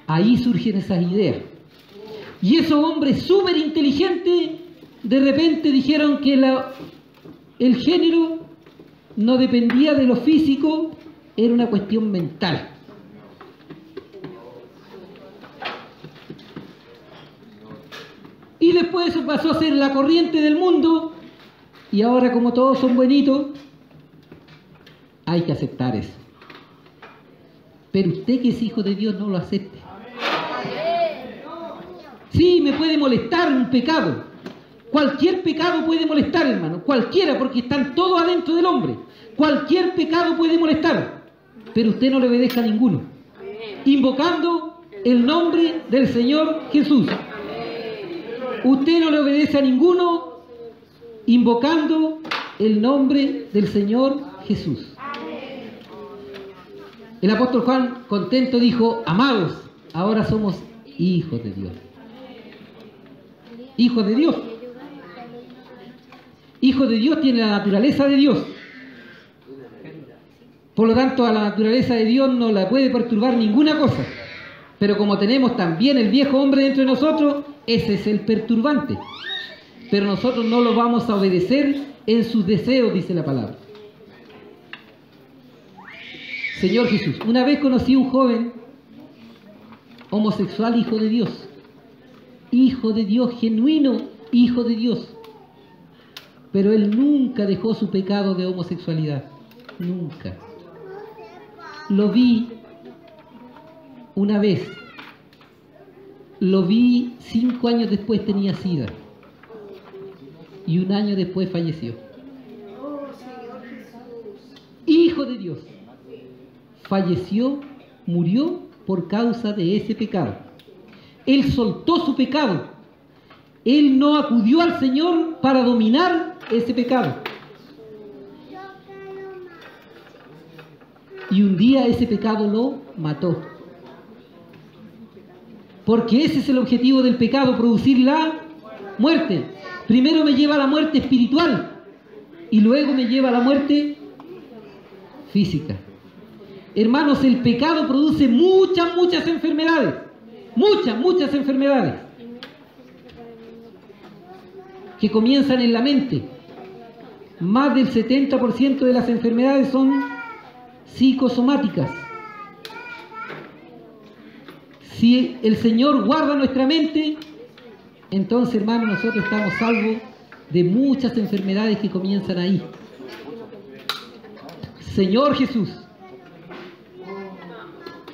Ahí surgen esas ideas. Y esos hombres súper inteligentes, de repente dijeron que el género no dependía de lo físico, era una cuestión mental. Y después eso pasó a ser la corriente del mundo, y ahora como todos son buenitos, hay que aceptar eso. Pero usted que es hijo de Dios no lo acepte. Sí, me puede molestar un pecado. Cualquier pecado puede molestar, hermano. Cualquiera, porque están todos adentro del hombre. Cualquier pecado puede molestar. Pero usted no le obedezca a ninguno. Invocando el nombre del Señor Jesús. Usted no le obedece a ninguno invocando el nombre del Señor Jesús. El apóstol Juan, contento, dijo, amados, ahora somos hijos de Dios. Hijos de Dios. Hijo de Dios tiene la naturaleza de Dios. Por lo tanto, a la naturaleza de Dios no la puede perturbar ninguna cosa. Pero como tenemos también el viejo hombre dentro de nosotros, ese es el perturbante. Pero nosotros no lo vamos a obedecer en sus deseos, dice la palabra. Señor Jesús, una vez conocí a un joven homosexual, hijo de Dios. Hijo de Dios, genuino hijo de Dios. Pero él nunca dejó su pecado de homosexualidad. Nunca. Lo vi una vez. Lo vi 5 años después, tenía SIDA. Y 1 año después falleció. Hijo de Dios. Falleció, murió por causa de ese pecado. Él soltó su pecado. Él no acudió al Señor para dominar ese pecado. Y un día ese pecado lo mató. Porque ese es el objetivo del pecado, producir la muerte. Primero me lleva a la muerte espiritual y luego me lleva a la muerte física. Hermanos, el pecado produce muchas enfermedades. Muchas enfermedades. Que comienzan en la mente. Más del 70% de las enfermedades son psicosomáticas. Si el Señor guarda nuestra mente, entonces, hermano, nosotros estamos salvos de muchas enfermedades que comienzan ahí. Señor Jesús.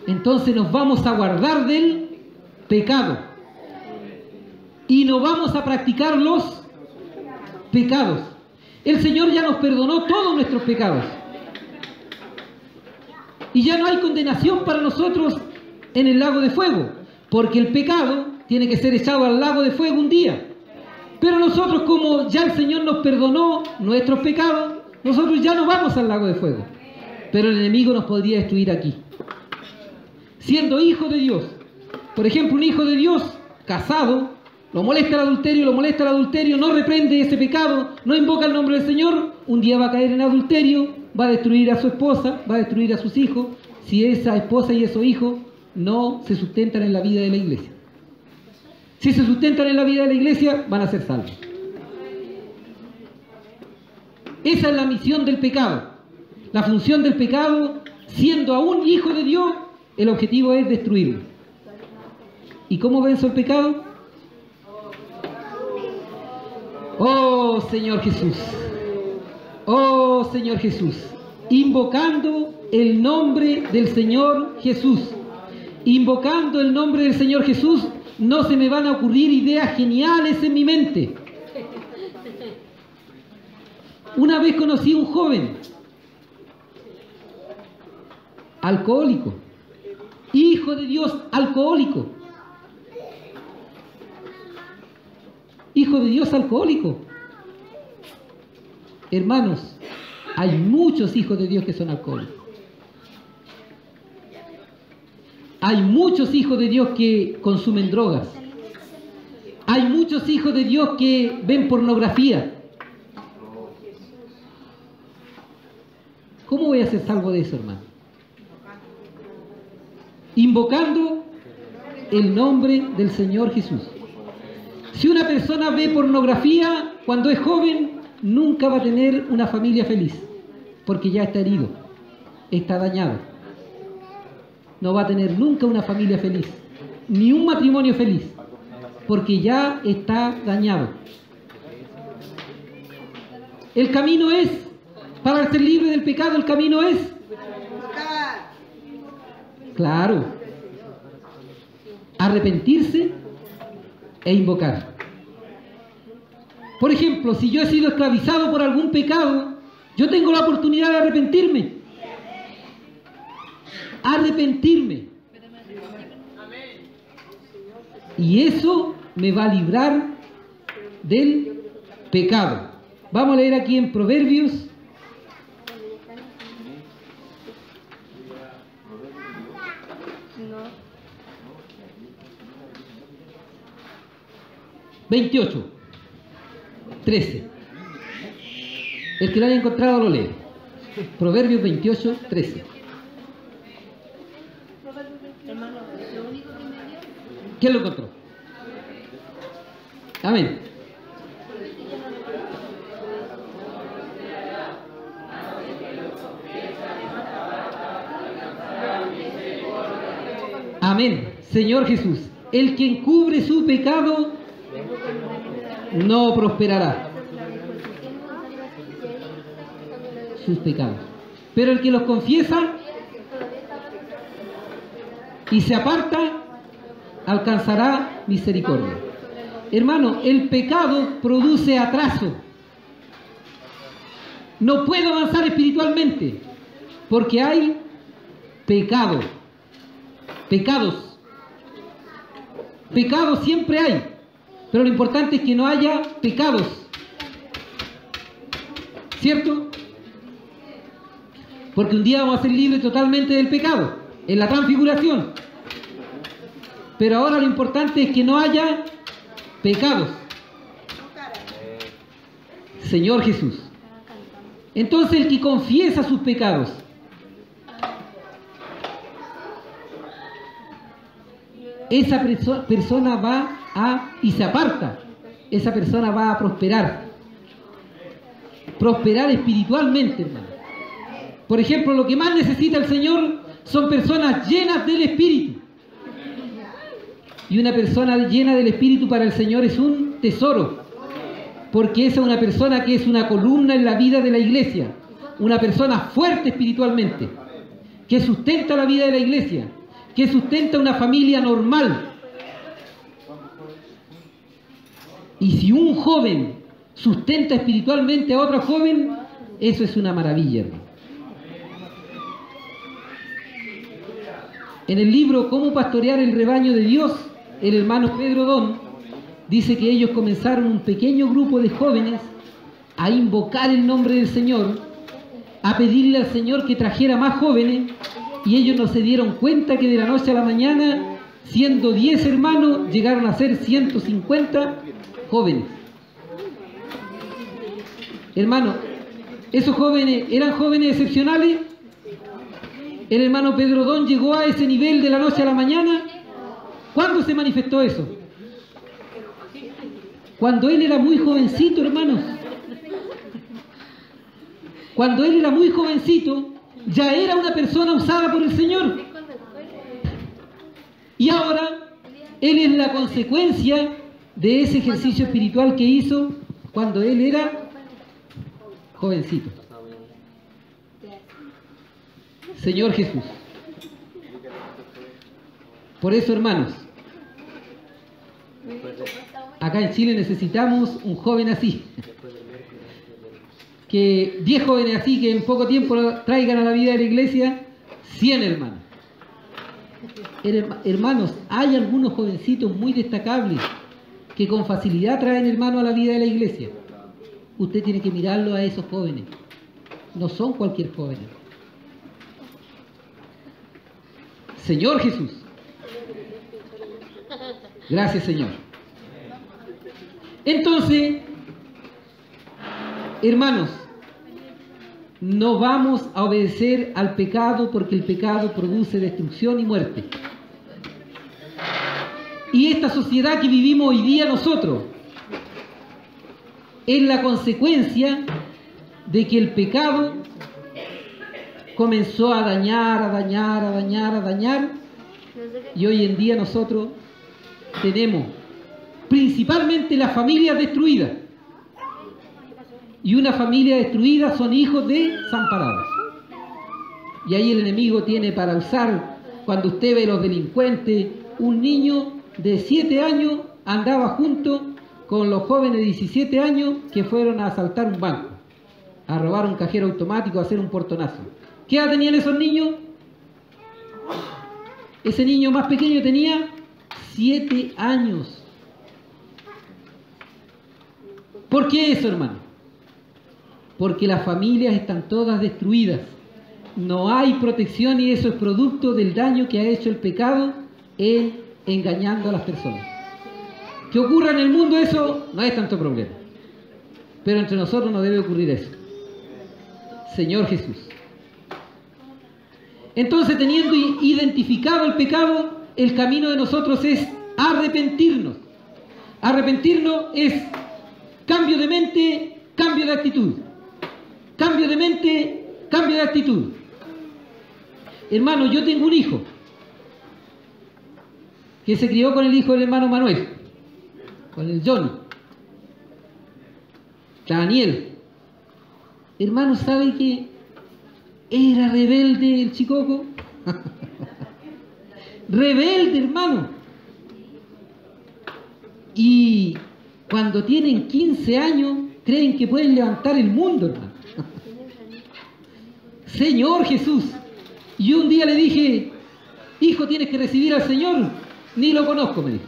Entonces nos vamos a guardar del pecado y no vamos a practicar los pecados. El Señor ya nos perdonó todos nuestros pecados y ya no hay condenación para nosotros en el lago de fuego, porque el pecado tiene que ser echado al lago de fuego un día. Pero nosotros, como ya el Señor nos perdonó nuestros pecados, nosotros ya no vamos al lago de fuego. Pero el enemigo nos podría destruir aquí. Siendo hijo de Dios, por ejemplo, un hijo de Dios casado, lo molesta el adulterio, no reprende ese pecado, no invoca el nombre del Señor, un día va a caer en adulterio, va a destruir a su esposa, va a destruir a sus hijos, si esa esposa y esos hijos no se sustentan en la vida de la iglesia. Si se sustentan en la vida de la iglesia, van a ser salvos. Esa es la misión del pecado. La función del pecado, siendo aún hijo de Dios, el objetivo es destruirlo. ¿Y cómo venzo el pecado? Oh Señor Jesús, oh Señor Jesús, invocando el nombre del Señor Jesús, invocando el nombre del Señor Jesús, no se me van a ocurrir ideas geniales en mi mente. Una vez conocí a un joven alcohólico, hijo de Dios, alcohólico. Hijo de Dios alcohólico. Hermanos, hay muchos hijos de Dios que son alcohólicos. Hay muchos hijos de Dios que consumen drogas. Hay muchos hijos de Dios que ven pornografía. ¿Cómo voy a ser salvo de eso, hermano? Invocando el nombre del Señor Jesús. Si una persona ve pornografía cuando es joven, nunca va a tener una familia feliz, porque ya está herido, está dañado. No va a tener nunca una familia feliz, ni un matrimonio feliz, porque ya está dañado. El camino es, para ser libre del pecado, el camino es, claro, arrepentirse e invocar. Por ejemplo, si yo he sido esclavizado por algún pecado, yo tengo la oportunidad de arrepentirme. Arrepentirme. Y eso me va a librar del pecado. Vamos a leer aquí en Proverbios. No. 28, 13. El que lo haya encontrado lo lee. Proverbios 28, 13. Hermano, lo único que me dio. ¿Quién lo encontró? Amén. Amén. Señor Jesús, el que encubre su pecado no prosperará sus pecados, pero el que los confiesa y se aparta alcanzará misericordia. Hermano, el pecado produce atraso. No puedo avanzar espiritualmente porque hay pecado. Pecados siempre hay, pero lo importante es que no haya pecados, ¿cierto? Porque un día vamos a ser libres totalmente del pecado, en la transfiguración. Pero ahora lo importante es que no haya pecados. Señor Jesús. Entonces el que confiesa sus pecados, esa persona va y se aparta, esa persona va a prosperar espiritualmente, hermano. Por ejemplo, lo que más necesita el Señor son personas llenas del Espíritu. Y una persona llena del Espíritu para el Señor es un tesoro, porque esa es una persona que es una columna en la vida de la iglesia, una persona fuerte espiritualmente, que sustenta la vida de la iglesia, que sustenta una familia normal. Y si un joven sustenta espiritualmente a otro joven, eso es una maravilla, hermano. En el libro Cómo pastorear el rebaño de Dios, el hermano Pedro Don dice que ellos comenzaron un pequeño grupo de jóvenes a invocar el nombre del Señor, a pedirle al Señor que trajera más jóvenes, y ellos no se dieron cuenta que de la noche a la mañana, siendo 10 hermanos, llegaron a ser 150 jóvenes. Hermano, esos jóvenes eran jóvenes excepcionales. El hermano Pedro Don llegó a ese nivel de la noche a la mañana. ¿Cuándo se manifestó eso? Cuando él era muy jovencito, hermanos. Cuando él era muy jovencito, ya era una persona usada por el Señor. Y ahora, él es la consecuencia de ese ejercicio espiritual que hizo cuando él era jovencito. Señor Jesús. Por eso, hermanos, acá en Chile necesitamos un joven así. Que 10 jóvenes así que en poco tiempo traigan a la vida de la iglesia 100 hermanos. Hermanos, hay algunos jovencitos muy destacables que con facilidad traen hermanos a la vida de la iglesia. Usted tiene que mirarlo a esos jóvenes. No son cualquier joven. Señor Jesús. Gracias, Señor. Entonces, hermanos, no vamos a obedecer al pecado, porque el pecado produce destrucción y muerte. Y esta sociedad que vivimos hoy día nosotros es la consecuencia de que el pecado comenzó a dañar, y hoy en día nosotros tenemos principalmente las familias destruidas. Y una familia destruida son hijos desamparados. Y ahí el enemigo tiene para usar, cuando usted ve los delincuentes, un niño de 7 años andaba junto con los jóvenes de 17 años que fueron a asaltar un banco, a robar un cajero automático, a hacer un portonazo. ¿Qué edad tenían esos niños? Ese niño más pequeño tenía 7 años. ¿Por qué eso, hermano? Porque las familias están todas destruidas. No hay protección, y eso es producto del daño que ha hecho el pecado en engañando a las personas. Que ocurra en el mundo eso no es tanto problema, pero entre nosotros no debe ocurrir eso. Señor Jesús. Entonces, teniendo identificado el pecado, el camino de nosotros es arrepentirnos. Arrepentirnos es cambio de mente, cambio de actitud. Cambio de mente, cambio de actitud. Hermano, yo tengo un hijo que se crió con el hijo del hermano Manuel, con el Johnny, Daniel. Hermano, ¿sabe que era rebelde el chicoco? Rebelde, hermano. Y cuando tienen 15 años, creen que pueden levantar el mundo, hermano. Señor Jesús. Y un día le dije, hijo, tienes que recibir al Señor. Ni lo conozco, me dijo.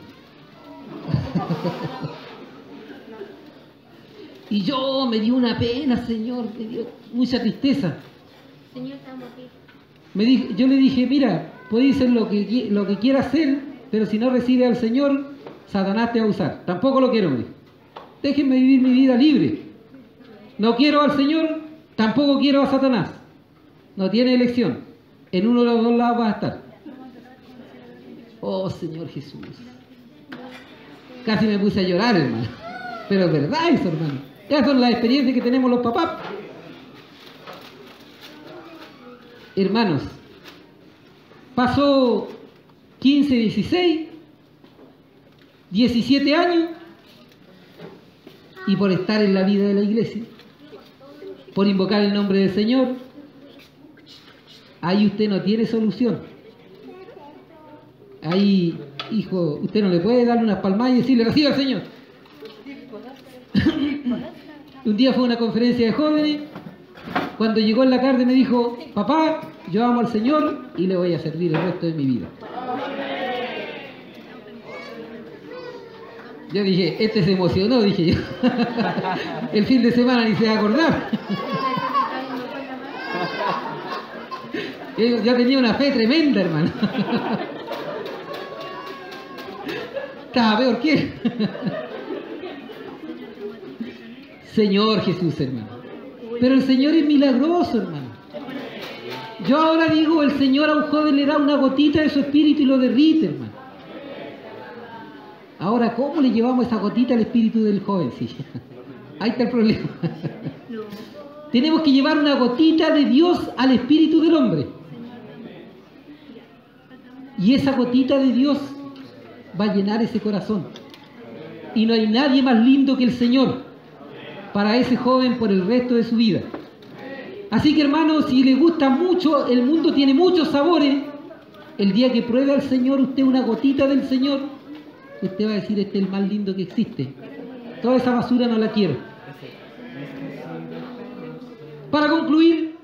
Y yo me dio una pena, Señor, me dio mucha tristeza. Señor, estamos aquí. Yo le dije, mira, podéis hacer lo que quieras hacer, pero si no recibe al Señor, Satanás te va a usar. Tampoco lo quiero, me dijo. Déjenme vivir mi vida libre. No quiero al Señor, tampoco quiero a Satanás. No tiene elección. En uno de los dos lados va a estar. Oh, Señor Jesús. Casi me puse a llorar, hermano. Pero es verdad eso, hermano. Esas son las experiencias que tenemos los papás. Hermanos, pasó 15, 16 17 años, y por estar en la vida de la iglesia, por invocar el nombre del Señor, ahí usted no tiene solución. Ahí, hijo, usted no le puede darle unas palmadas y decirle, reciba al Señor. Un día fue a una conferencia de jóvenes, cuando llegó en la tarde me dijo, papá, yo amo al Señor y le voy a servir el resto de mi vida. Yo dije, este se emocionó, dije yo. El fin de semana ni se va a acordar. Yo tenía una fe tremenda, hermano. Estaba peor que él. Señor Jesús, hermano. Pero el Señor es milagroso, hermano. Yo ahora digo, el Señor a un joven le da una gotita de su espíritu y lo derrite, hermano. Ahora, ¿cómo le llevamos esa gotita al espíritu del joven? Sí. Ahí está el problema. Tenemos que llevar una gotita de Dios al espíritu del hombre. Y esa gotita de Dios va a llenar ese corazón. Y no hay nadie más lindo que el Señor para ese joven por el resto de su vida. Así que, hermanos, si le gusta mucho, el mundo tiene muchos sabores, el día que pruebe al Señor usted una gotita del Señor, usted va a decir, este es el más lindo que existe. Toda esa basura no la quiero. Para concluir,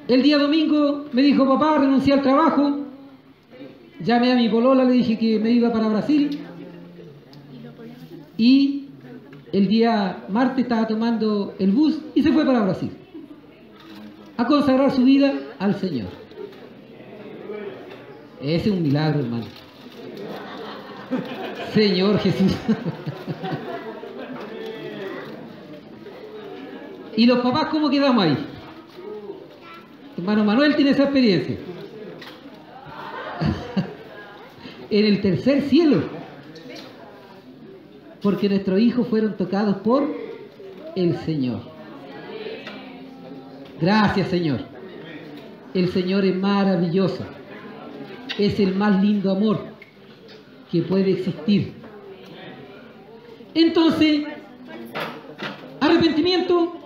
el día domingo me dijo, papá, renuncié al trabajo. Llamé a mi polola, le dije que me iba para Brasil. Y el día martes estaba tomando el bus y se fue para Brasil a consagrar su vida al Señor. Ese es un milagro, hermano. Señor Jesús. ¿Y los papás cómo quedamos ahí? Hermano Manuel tiene esa experiencia. En el tercer cielo. Porque nuestros hijos fueron tocados por el Señor. Gracias, Señor. El Señor es maravilloso. Es el más lindo amor que puede existir. Entonces, arrepentimiento.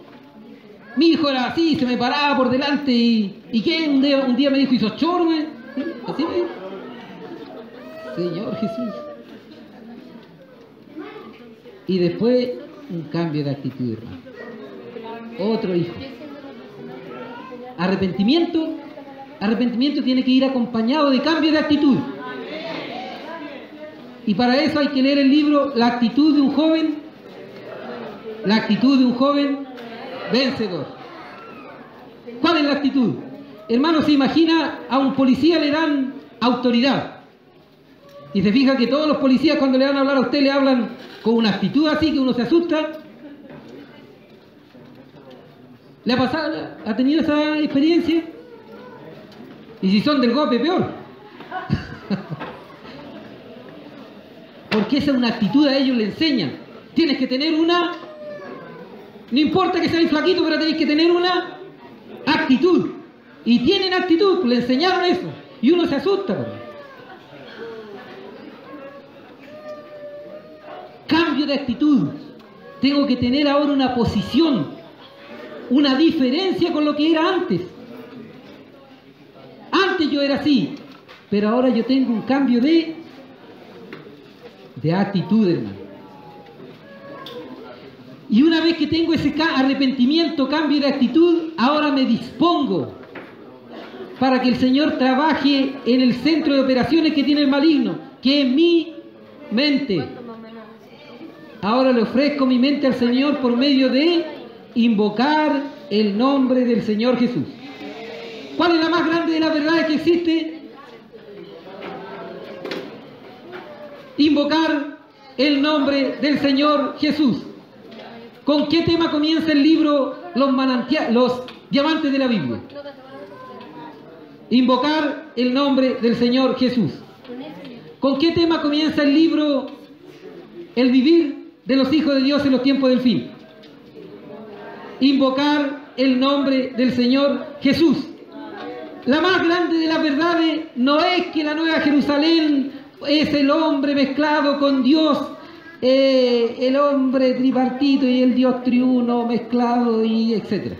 Mi hijo era así, se me paraba por delante y ¿qué? Un día me dijo, ¿hizo chorro? Así me dijo. Señor Jesús. Y después un cambio de actitud, hermano. Otro hijo. Arrepentimiento. Arrepentimiento tiene que ir acompañado de cambio de actitud. Y para eso hay que leer el libro La actitud de un joven. La actitud de un joven vencedor. ¿Cuál es la actitud? Hermano, se imagina a un policía le dan autoridad. Y se fija que todos los policías cuando le van a hablar a usted le hablan con una actitud así que uno se asusta. ¿Le ha pasado? ¿Ha tenido esa experiencia? Y si son del golpe, peor. Porque esa es una actitud, a ellos le enseñan. Tienes que tener una... No importa que seáis flaquito, pero tenéis que tener una actitud. Y tienen actitud, le enseñaron eso. Y uno se asusta. Cambio de actitud. Tengo que tener ahora una posición, una diferencia con lo que era antes. Antes yo era así, pero ahora yo tengo un cambio de actitud, hermano. Y una vez que tengo ese arrepentimiento, cambio de actitud, ahora me dispongo para que el Señor trabaje en el centro de operaciones que tiene el maligno, que es mi mente. Ahora le ofrezco mi mente al Señor por medio de invocar el nombre del Señor Jesús. ¿Cuál es la más grande de las verdades que existe? Invocar el nombre del Señor Jesús. ¿Con qué tema comienza el libro Los Diamantes de la Biblia? Invocar el nombre del Señor Jesús. ¿Con qué tema comienza el libro El vivir de los hijos de Dios en los tiempos del fin? Invocar el nombre del Señor Jesús. La más grande de las verdades no es que la Nueva Jerusalén es el hombre mezclado con Dios, el hombre tripartito y el Dios triuno mezclado y etc.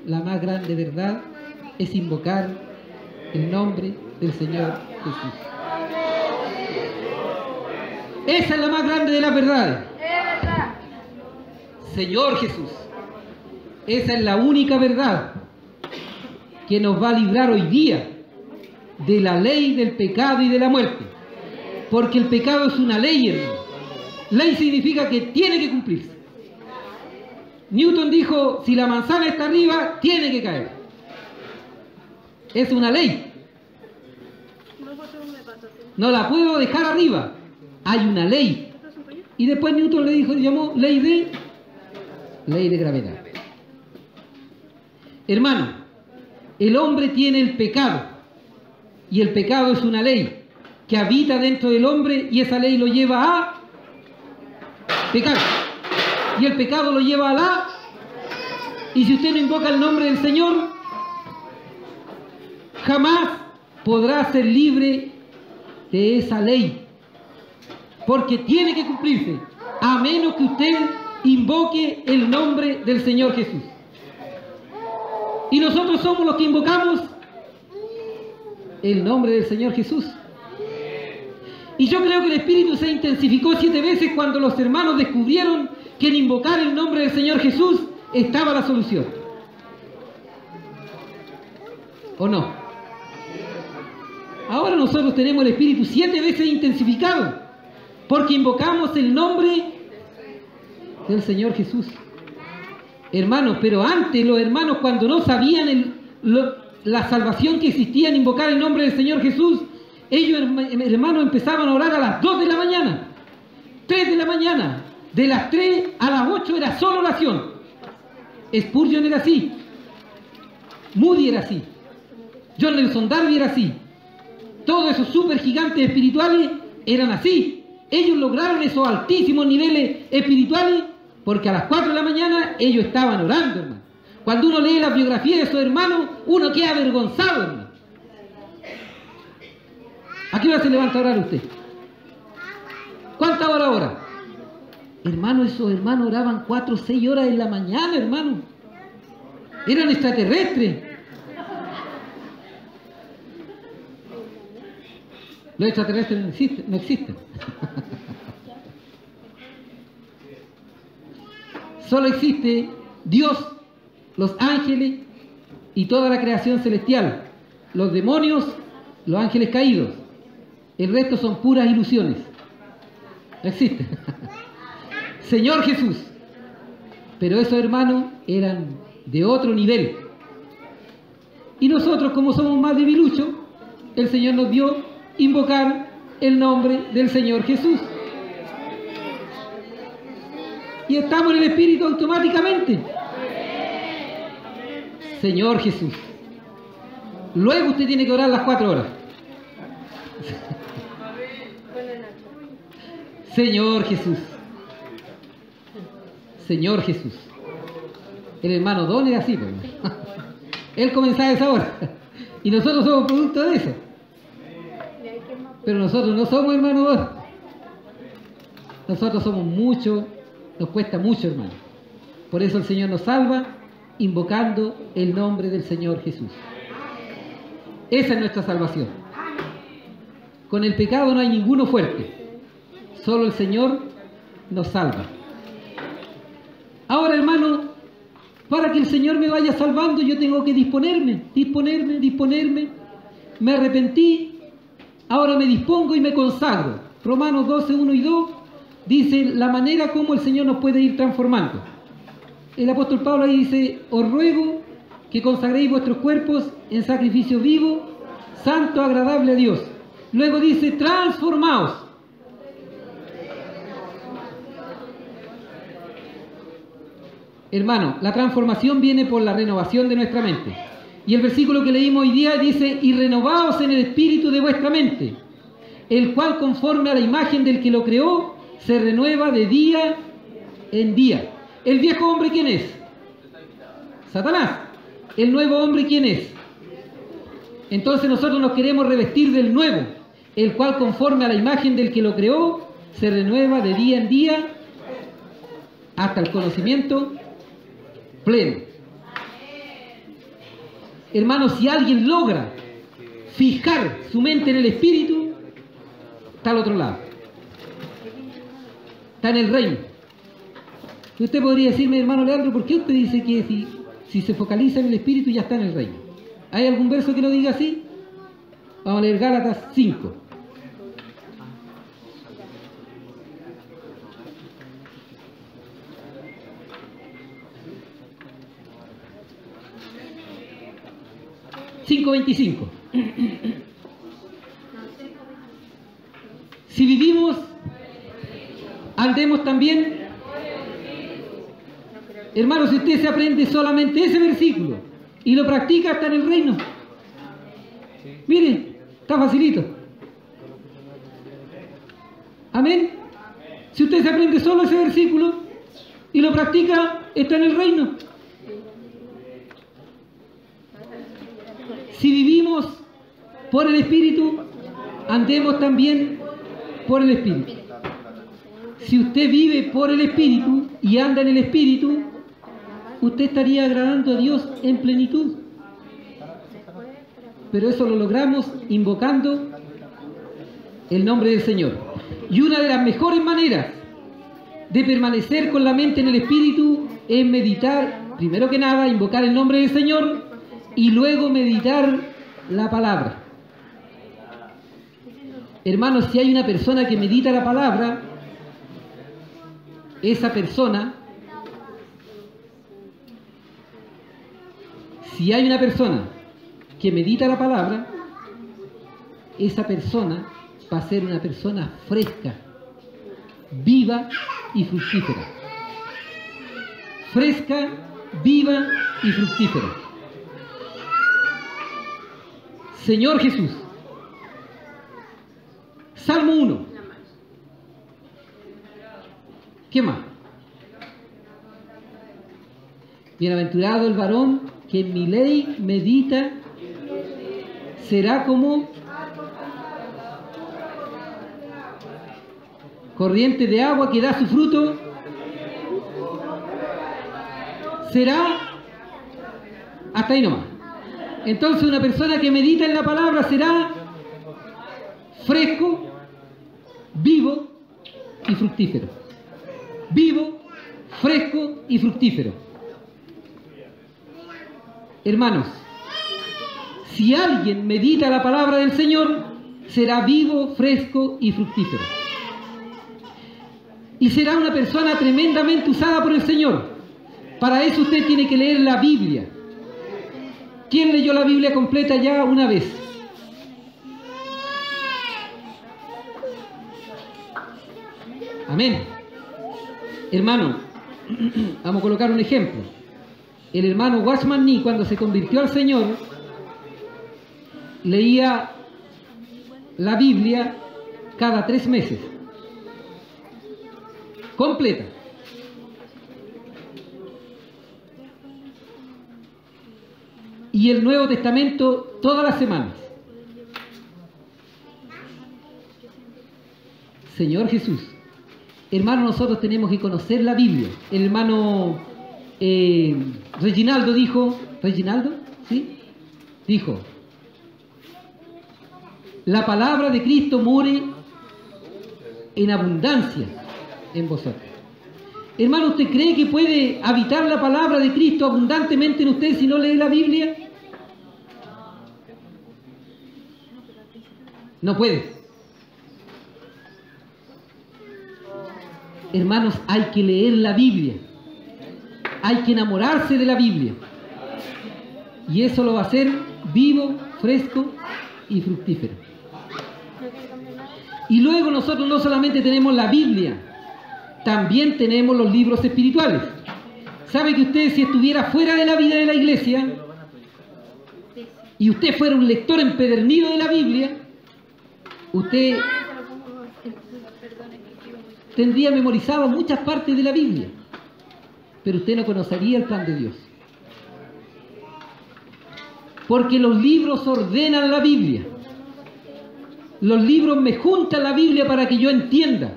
La más grande verdad es invocar el nombre del Señor Jesús. Esa es la más grande de las verdades. Señor Jesús. Esa es la única verdad que nos va a librar hoy día de la ley del pecado y de la muerte. Porque el pecado es una ley, hermano. Ley significa que tiene que cumplirse. Newton dijo, si la manzana está arriba, tiene que caer. Es una ley. No la puedo dejar arriba. Hay una ley. Y después Newton le dijo, llamó ley de gravedad. Hermano, el hombre tiene el pecado. Y el pecado es una ley que habita dentro del hombre y esa ley lo lleva a pecar. Y el pecado lo lleva a la... Y si usted no invoca el nombre del Señor, jamás podrá ser libre de esa ley. Porque tiene que cumplirse, a menos que usted invoque el nombre del Señor Jesús. Y nosotros somos los que invocamos el nombre del Señor Jesús. Y yo creo que el Espíritu se intensificó 7 veces cuando los hermanos descubrieron que en invocar el nombre del Señor Jesús estaba la solución. ¿O no? Ahora nosotros tenemos el Espíritu 7 veces intensificado porque invocamos el nombre del Señor Jesús. Hermanos, pero antes los hermanos cuando no sabían la salvación que existía en invocar el nombre del Señor Jesús, ellos, hermanos, empezaban a orar a las 2 de la mañana, 3 de la mañana, de las 3 a las 8 era solo oración. Spurgeon era así, Moody era así, John Nelson Darby era así, todos esos super gigantes espirituales eran así. Ellos lograron esos altísimos niveles espirituales porque a las 4 de la mañana ellos estaban orando, hermano. Cuando uno lee la biografía de esos hermanos, uno queda avergonzado, hermano. ¿A qué hora se levanta a orar usted? ¿Cuántas horas ora? Hermano, esos hermanos oraban 4 o 6 horas en la mañana, hermano. Eran extraterrestres. Los extraterrestres no existen. Solo existe Dios, los ángeles y toda la creación celestial. Los demonios, los ángeles caídos. El resto son puras ilusiones. No existen. Señor Jesús. Pero esos hermanos eran de otro nivel. Y nosotros, como somos más debiluchos, el Señor nos dio invocar el nombre del Señor Jesús. Y estamos en el Espíritu automáticamente. Señor Jesús. Luego usted tiene que orar las 4 horas. Señor Jesús. Señor Jesús. El hermano Don era así, pues. Él comenzaba a esa hora. Y nosotros somos producto de eso. Pero nosotros no somos hermano Don. Nosotros somos mucho, nos cuesta mucho, hermano. Por eso el Señor nos salva invocando el nombre del Señor Jesús. Esa es nuestra salvación. Con el pecado no hay ninguno fuerte. Solo el Señor nos salva. Ahora, hermano, para que el Señor me vaya salvando, yo tengo que disponerme. Me arrepentí, ahora me dispongo y me consagro. Romanos 12, 1 y 2 dice la manera como el Señor nos puede ir transformando. El apóstol Pablo ahí dice, os ruego que consagréis vuestros cuerpos en sacrificio vivo, santo, agradable a Dios. Luego dice, transformaos. Hermano, la transformación viene por la renovación de nuestra mente. Y el versículo que leímos hoy día dice, y renovaos en el espíritu de vuestra mente, el cual conforme a la imagen del que lo creó, se renueva de día en día. ¿El viejo hombre quién es? Satanás. ¿El nuevo hombre quién es? Entonces nosotros nos queremos revestir del nuevo. el cual conforme a la imagen del que lo creó, se renueva de día en día hasta el conocimiento pleno. Hermanos, si alguien logra fijar su mente en el Espíritu, está al otro lado. Está en el reino. Usted podría decirme, hermano Leandro, ¿por qué usted dice que si se focaliza en el Espíritu ya está en el reino? ¿Hay algún verso que lo diga así? Vamos a leer Gálatas 5. (5:25) Si vivimos, andemos también. Hermanos, si usted se aprende solamente ese versículo y lo practica, está en el reino. Miren, está facilito. Amén. Si usted se aprende solo ese versículo y lo practica, está en el reino. Si vivimos por el Espíritu, andemos también por el Espíritu. Si usted vive por el Espíritu y anda en el Espíritu, usted estaría agradando a Dios en plenitud. Pero eso lo logramos invocando el nombre del Señor. Y una de las mejores maneras de permanecer con la mente en el Espíritu es meditar, primero que nada, invocar el nombre del Señor y luego meditar la palabra. Hermanos, si hay una persona que medita la palabra, esa persona, si hay una persona que medita la palabra, esa persona va a ser una persona fresca, viva y fructífera. Fresca, viva y fructífera. Señor Jesús. Salmo 1. ¿Qué más? Bienaventurado el varón que en mi ley medita, será como corriente de agua que da su fruto, será hasta ahí nomás. Entonces una persona que medita en la palabra será fresco, vivo y fructífero. Vivo, fresco y fructífero. Hermanos, si alguien medita la palabra del Señor, será vivo, fresco y fructífero. Y será una persona tremendamente usada por el Señor. Para eso usted tiene que leer la Biblia. ¿Quién leyó la Biblia completa ya una vez? Amén. Hermano, vamos a colocar un ejemplo. El hermano Watchman Nee, cuando se convirtió al Señor, leía la Biblia cada 3 meses. Completa. Y el Nuevo Testamento todas las semanas. Señor Jesús. Hermano, nosotros tenemos que conocer la Biblia. El hermano Reginaldo dijo, ¿Reginaldo? ¿Sí? Dijo, la palabra de Cristo more en abundancia en vosotros. Hermano, ¿usted cree que puede habitar la palabra de Cristo abundantemente en usted si no lee la Biblia? No puede. Hermanos, hay que leer la Biblia. Hay que enamorarse de la Biblia. Y eso lo va a hacer vivo, fresco y fructífero. Y luego nosotros no solamente tenemos la Biblia, también tenemos los libros espirituales. ¿Sabe que usted, si estuviera fuera de la vida de la iglesia y usted fuera un lector empedernido de la Biblia, usted tendría memorizado muchas partes de la Biblia, pero usted no conocería el plan de Dios? Porque los libros ordenan la Biblia. Los libros me juntan la Biblia para que yo entienda.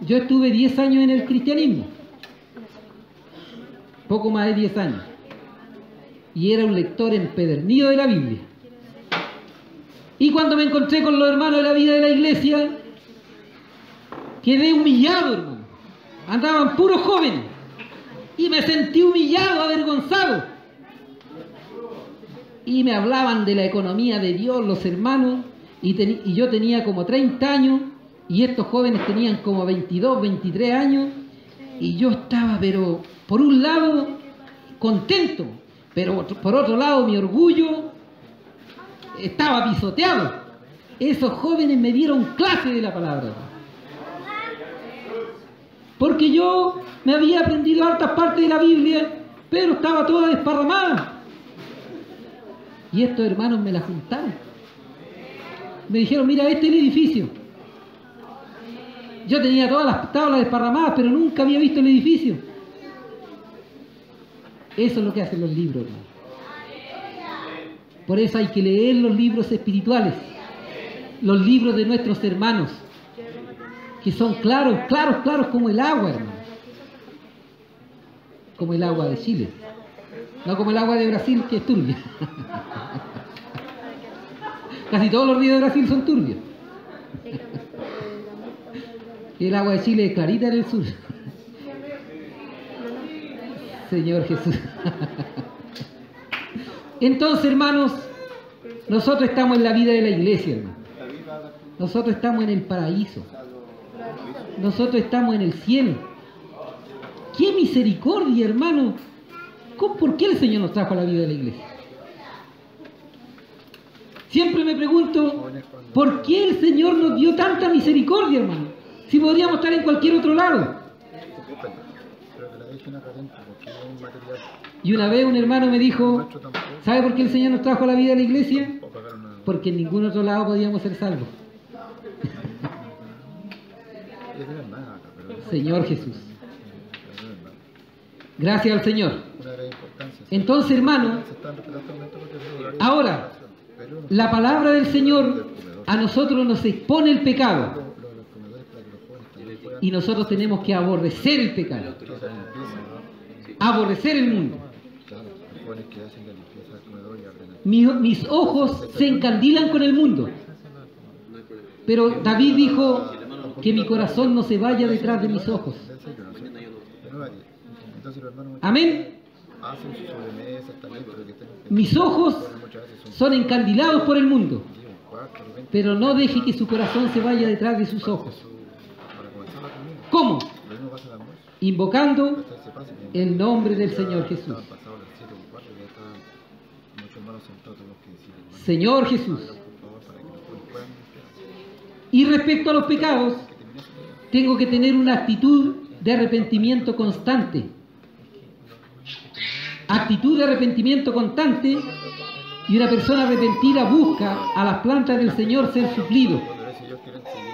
Yo estuve 10 años en el cristianismo. Poco más de 10 años. Y era un lector empedernido de la Biblia. Y cuando me encontré con los hermanos de la vida de la iglesia, quedé humillado, hermano. Andaban puros jóvenes. Y me sentí humillado, avergonzado. Y me hablaban de la economía de Dios, los hermanos. Y yo tenía como 30 años. Y estos jóvenes tenían como 22, 23 años. Y yo estaba, pero por un lado, contento. Pero por otro lado, mi orgullo estaba pisoteado. Esos jóvenes me dieron clase de la palabra. Porque yo me había aprendido hartas partes de la Biblia, pero estaba toda desparramada. Y estos hermanos me la juntaron. Me dijeron, mira, este es el edificio. Yo tenía todas las tablas desparramadas, pero nunca había visto el edificio. Eso es lo que hacen los libros, hermano. Por eso hay que leer los libros espirituales, los libros de nuestros hermanos, que son claros, claros, claros como el agua, hermano. Como el agua de Chile. No como el agua de Brasil, que es turbia. Casi todos los ríos de Brasil son turbios. Y el agua de Chile es clarita en el sur. Señor Jesús. Entonces, hermanos, nosotros estamos en la vida de la iglesia, hermano. Nosotros estamos en el paraíso. Nosotros estamos en el cielo. ¡Qué misericordia, hermano! ¿Por qué el Señor nos trajo a la vida de la iglesia? Siempre me pregunto, ¿por qué el Señor nos dio tanta misericordia, hermano? Si podríamos estar en cualquier otro lado. Y una vez un hermano me dijo, ¿sabe por qué el Señor nos trajo a la vida de la iglesia? Porque en ningún otro lado podíamos ser salvos. Señor Jesús. Gracias al Señor. Entonces, hermano, ahora, la palabra del Señor a nosotros nos expone el pecado. Y nosotros tenemos que aborrecer el pecado. Aborrecer el mundo. Mis ojos se encandilan con el mundo. Pero David dijo que mi corazón no se vaya detrás de mis ojos. Amén. Mis ojos son encandilados por el mundo. Pero no deje que su corazón se vaya detrás de sus ojos. ¿Cómo? Invocando el nombre del Señor Jesús. Señor Jesús. Y respecto a los pecados, tengo que tener una actitud de arrepentimiento constante. Actitud de arrepentimiento constante, y una persona arrepentida busca a las plantas del Señor ser suplido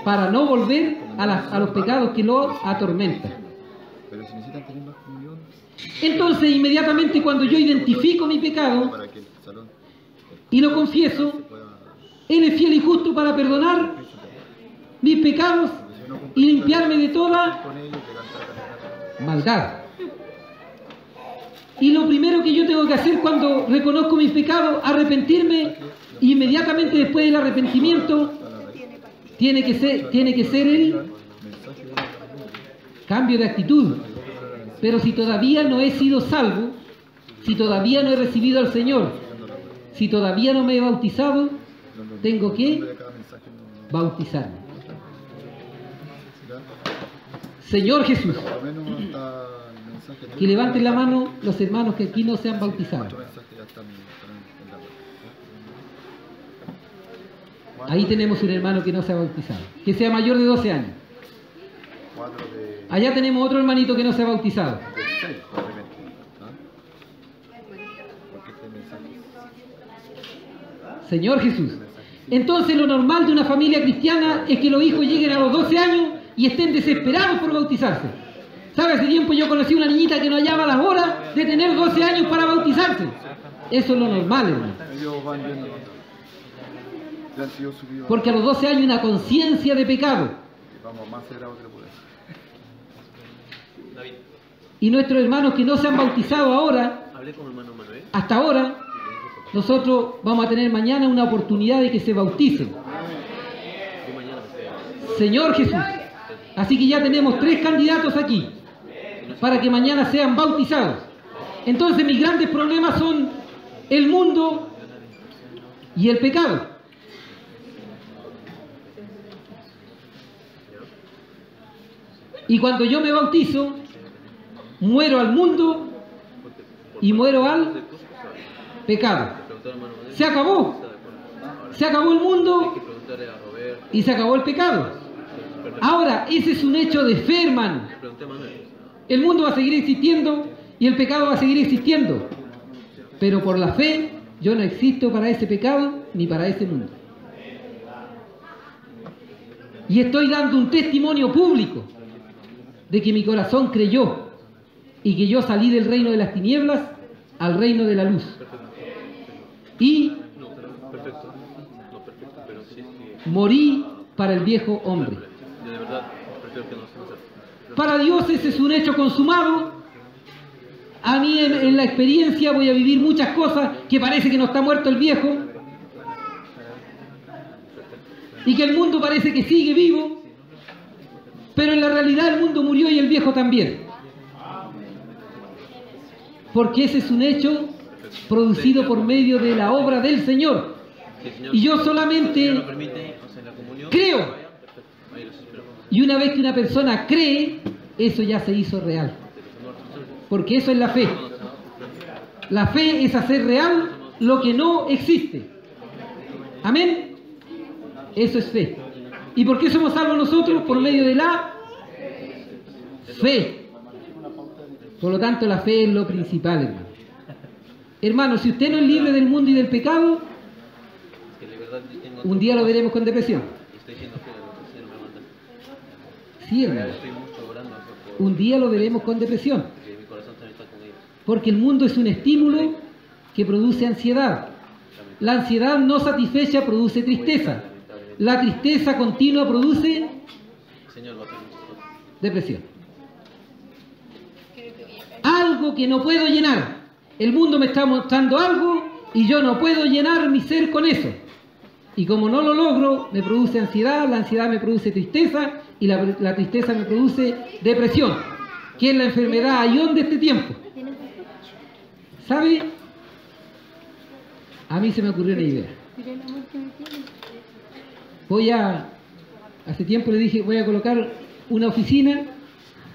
para no volver a los pecados que lo atormentan. Entonces, inmediatamente cuando yo identifico mi pecado y lo confieso, Él es fiel y justo para perdonar mis pecados y limpiarme de toda maldad. Y lo primero que yo tengo que hacer cuando reconozco mis pecados, arrepentirme, y inmediatamente después del arrepentimiento tiene que ser el cambio de actitud. Pero si todavía no he sido salvo, si todavía no he recibido al Señor, si todavía no me he bautizado, tengo que bautizarme. Señor Jesús, que levanten la mano los hermanos que aquí no se han bautizado. Ahí tenemos un hermano que no se ha bautizado, que sea mayor de 12 años. Allá tenemos otro hermanito que no se ha bautizado. Señor Jesús. Entonces lo normal de una familia cristiana es que los hijos lleguen a los 12 años y estén desesperados por bautizarse. ¿Sabe? Hace tiempo yo conocí una niñita que no hallaba las horas de tener 12 años para bautizarse. Eso es lo normal, hermano. Porque a los 12 años una conciencia de pecado. Y nuestros hermanos que no se han bautizado ahora, hasta ahora, nosotros vamos a tener mañana una oportunidad de que se bauticen. Señor Jesús. Así que ya tenemos 3 candidatos aquí para que mañana sean bautizados. Entonces mis grandes problemas son el mundo y el pecado. Y cuando yo me bautizo, muero al mundo y muero al pecado. Se acabó. Se acabó el mundo y se acabó el pecado. Ahora, ese es un hecho de fe, hermano. El mundo va a seguir existiendo y el pecado va a seguir existiendo. Pero por la fe, yo no existo para ese pecado ni para ese mundo. Y estoy dando un testimonio público de que mi corazón creyó y que yo salí del reino de las tinieblas al reino de la luz. Y morí para el viejo hombre. Para Dios ese es un hecho consumado. A mí en la experiencia voy a vivir muchas cosas que parece que no está muerto el viejo y que el mundo parece que sigue vivo, pero en la realidad el mundo murió y el viejo también. Porque ese es un hecho producido por medio de la obra del Señor. Y yo solamente creo. Y una vez que una persona cree, eso ya se hizo real. Porque eso es la fe. La fe es hacer real lo que no existe. Amén. Eso es fe. ¿Y por qué somos salvos nosotros? Por medio de la fe. Por lo tanto, la fe es lo principal, hermano. Hermano, si usted no es libre del mundo y del pecado, un día lo veremos con depresión. Sí, hermano. Un día lo veremos con depresión. Porque el mundo es un estímulo que produce ansiedad. La ansiedad no satisfecha produce tristeza. La tristeza continua produce depresión. Algo que no puedo llenar. El mundo me está mostrando algo y yo no puedo llenar mi ser con eso. Y como no lo logro, me produce ansiedad, la ansiedad me produce tristeza y la tristeza me produce depresión, que es la enfermedad ayón de este tiempo. ¿Sabe? A mí se me ocurrió una idea. Hace tiempo le dije, voy a colocar una oficina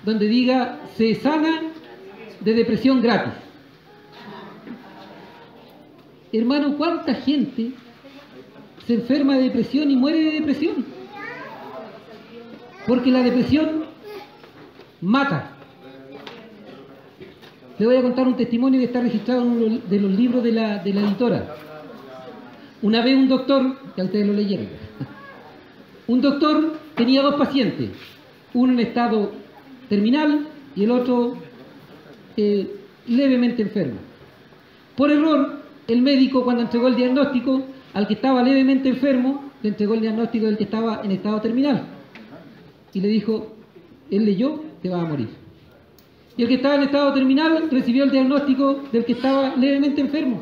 donde diga, se sana de depresión gratis. Hermano, ¿cuánta gente se enferma de depresión y muere de depresión? Porque la depresión mata. Le voy a contar un testimonio que está registrado en uno de los libros de la editora. Una vez un doctor, ya ustedes lo leyeron, un doctor tenía 2 pacientes, uno en estado terminal y el otro levemente enfermo. Por error, el médico, cuando entregó el diagnóstico, al que estaba levemente enfermo, le entregó el diagnóstico del que estaba en estado terminal. Y le dijo, él leyó, te vas a morir. Y el que estaba en estado terminal recibió el diagnóstico del que estaba levemente enfermo.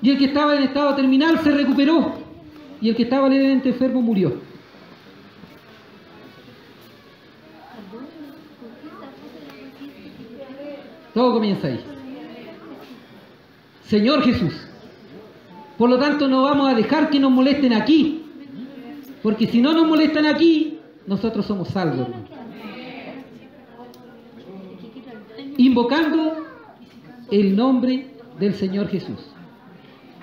Y el que estaba en estado terminal se recuperó. Y el que estaba levemente enfermo murió. Todo comienza ahí. Señor Jesús. Por lo tanto, no vamos a dejar que nos molesten aquí. Porque si no nos molestan aquí, nosotros somos salvos. Invocando el nombre del Señor Jesús.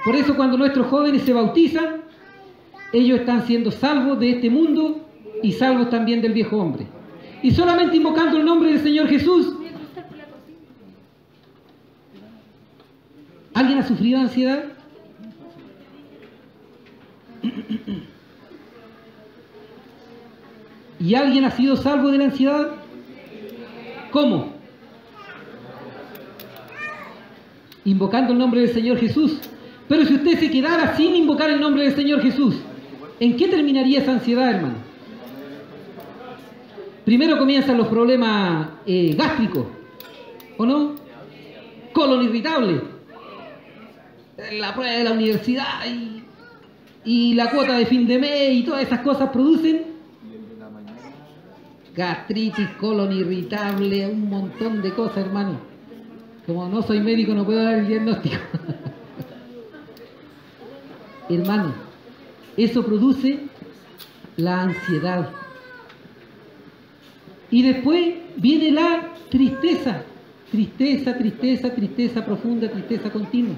Por eso cuando nuestros jóvenes se bautizan, ellos están siendo salvos de este mundo y salvos también del viejo hombre. Y solamente invocando el nombre del Señor Jesús. ¿Alguien ha sufrido ansiedad? ¿Y alguien ha sido salvo de la ansiedad? ¿Cómo? Invocando el nombre del Señor Jesús. Pero si usted se quedara sin invocar el nombre del Señor Jesús, ¿en qué terminaría esa ansiedad, hermano? Primero comienzan los problemas gástricos, ¿o no? Colon irritable, la prueba de la universidad y la cuota de fin de mes y todas esas cosas producen gastritis, colon irritable, un montón de cosas, hermano. Como no soy médico no puedo dar el diagnóstico. Hermano, eso produce la ansiedad. Y después viene la tristeza. Tristeza, tristeza, tristeza profunda, tristeza continua.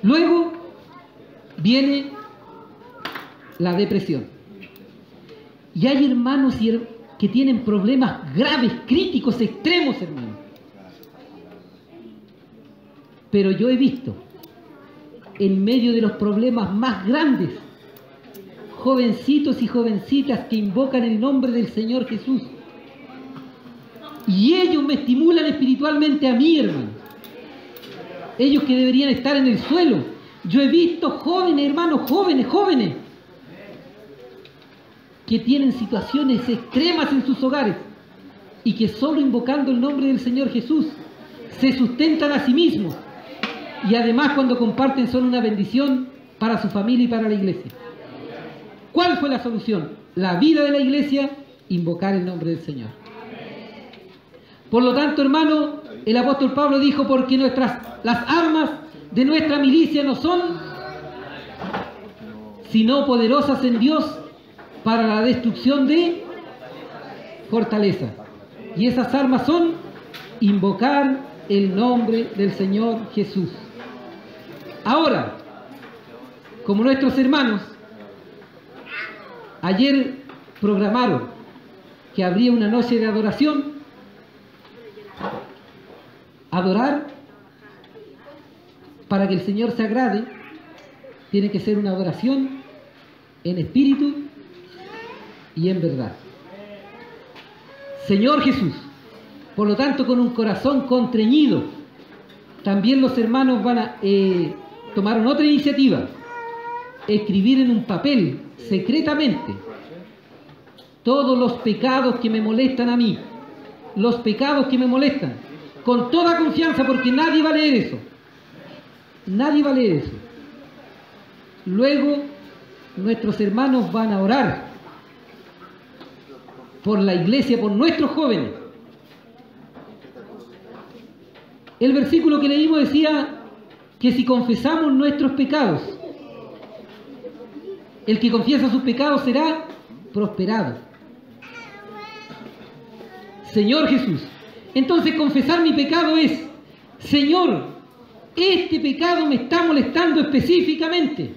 Luego viene la depresión. Y hay hermanos que tienen problemas graves, críticos, extremos, hermano. Pero yo he visto, en medio de los problemas más grandes, jovencitos y jovencitas que invocan el nombre del Señor Jesús. Y ellos me estimulan espiritualmente a mí, hermano. Ellos que deberían estar en el suelo. Yo he visto jóvenes, hermanos, jóvenes, que tienen situaciones extremas en sus hogares y que solo invocando el nombre del Señor Jesús se sustentan a sí mismos y además cuando comparten son una bendición para su familia y para la iglesia. ¿Cuál fue la solución? La vida de la iglesia, invocar el nombre del Señor. Por lo tanto, hermano, el apóstol Pablo dijo, porque las armas de nuestra milicia no son sino poderosas en Dios para la destrucción de fortaleza. Y esas armas son invocar el nombre del Señor Jesús. Ahora, como nuestros hermanos ayer programaron que habría una noche de adoración, adorar para que el Señor se agrade tiene que ser una adoración en espíritu y en verdad. Señor Jesús. Por lo tanto, con un corazón constreñido, también los hermanos tomaron otra iniciativa: escribir en un papel secretamente todos los pecados que me molestan a mí, los pecados que me molestan, con toda confianza, porque nadie va a leer eso. Nadie va a leer eso. Luego, nuestros hermanos van a orar por la iglesia, por nuestros jóvenes. El versículo que leímos decía que si confesamos nuestros pecados, el que confiesa sus pecados será prosperado. Señor Jesús. Entonces confesar mi pecado es: Señor, este pecado me está molestando específicamente.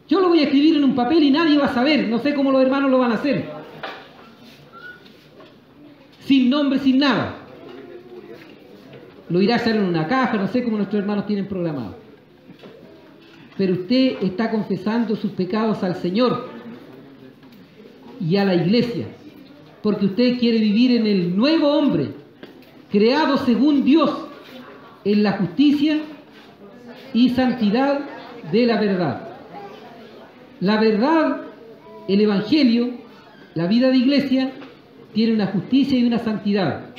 Yo lo voy a escribir en un papel y nadie va a saber. No sé cómo los hermanos lo van a hacer. Sin nombre, sin nada. Lo irá a hacer en una caja, no sé cómo nuestros hermanos tienen programado. Pero usted está confesando sus pecados al Señor y a la iglesia, porque usted quiere vivir en el nuevo hombre, creado según Dios, en la justicia y santidad de la verdad. La verdad, el Evangelio, la vida de iglesia, tiene una justicia y una santidad.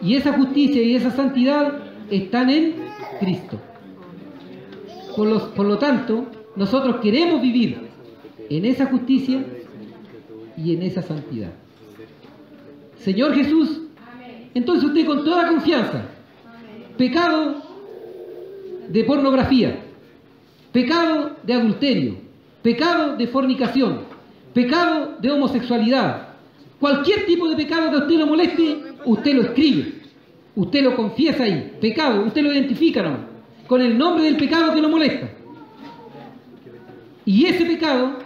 Y esa justicia y esa santidad están en Cristo. Por lo tanto, nosotros queremos vivir en esa justicia y en esa santidad. Señor Jesús, entonces usted con toda confianza, pecado de pornografía, pecado de adulterio, pecado de fornicación, pecado de homosexualidad, cualquier tipo de pecado que a usted lo moleste, usted lo escribe, usted lo confiesa ahí, pecado, usted lo identifica, ¿no?, con el nombre del pecado que lo molesta. Y ese pecado,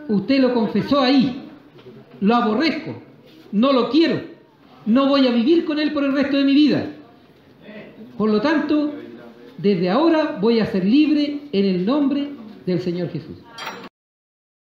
usted lo confesó ahí, lo aborrezco, no lo quiero, no voy a vivir con él por el resto de mi vida. Por lo tanto, desde ahora voy a ser libre en el nombre del Señor Jesús.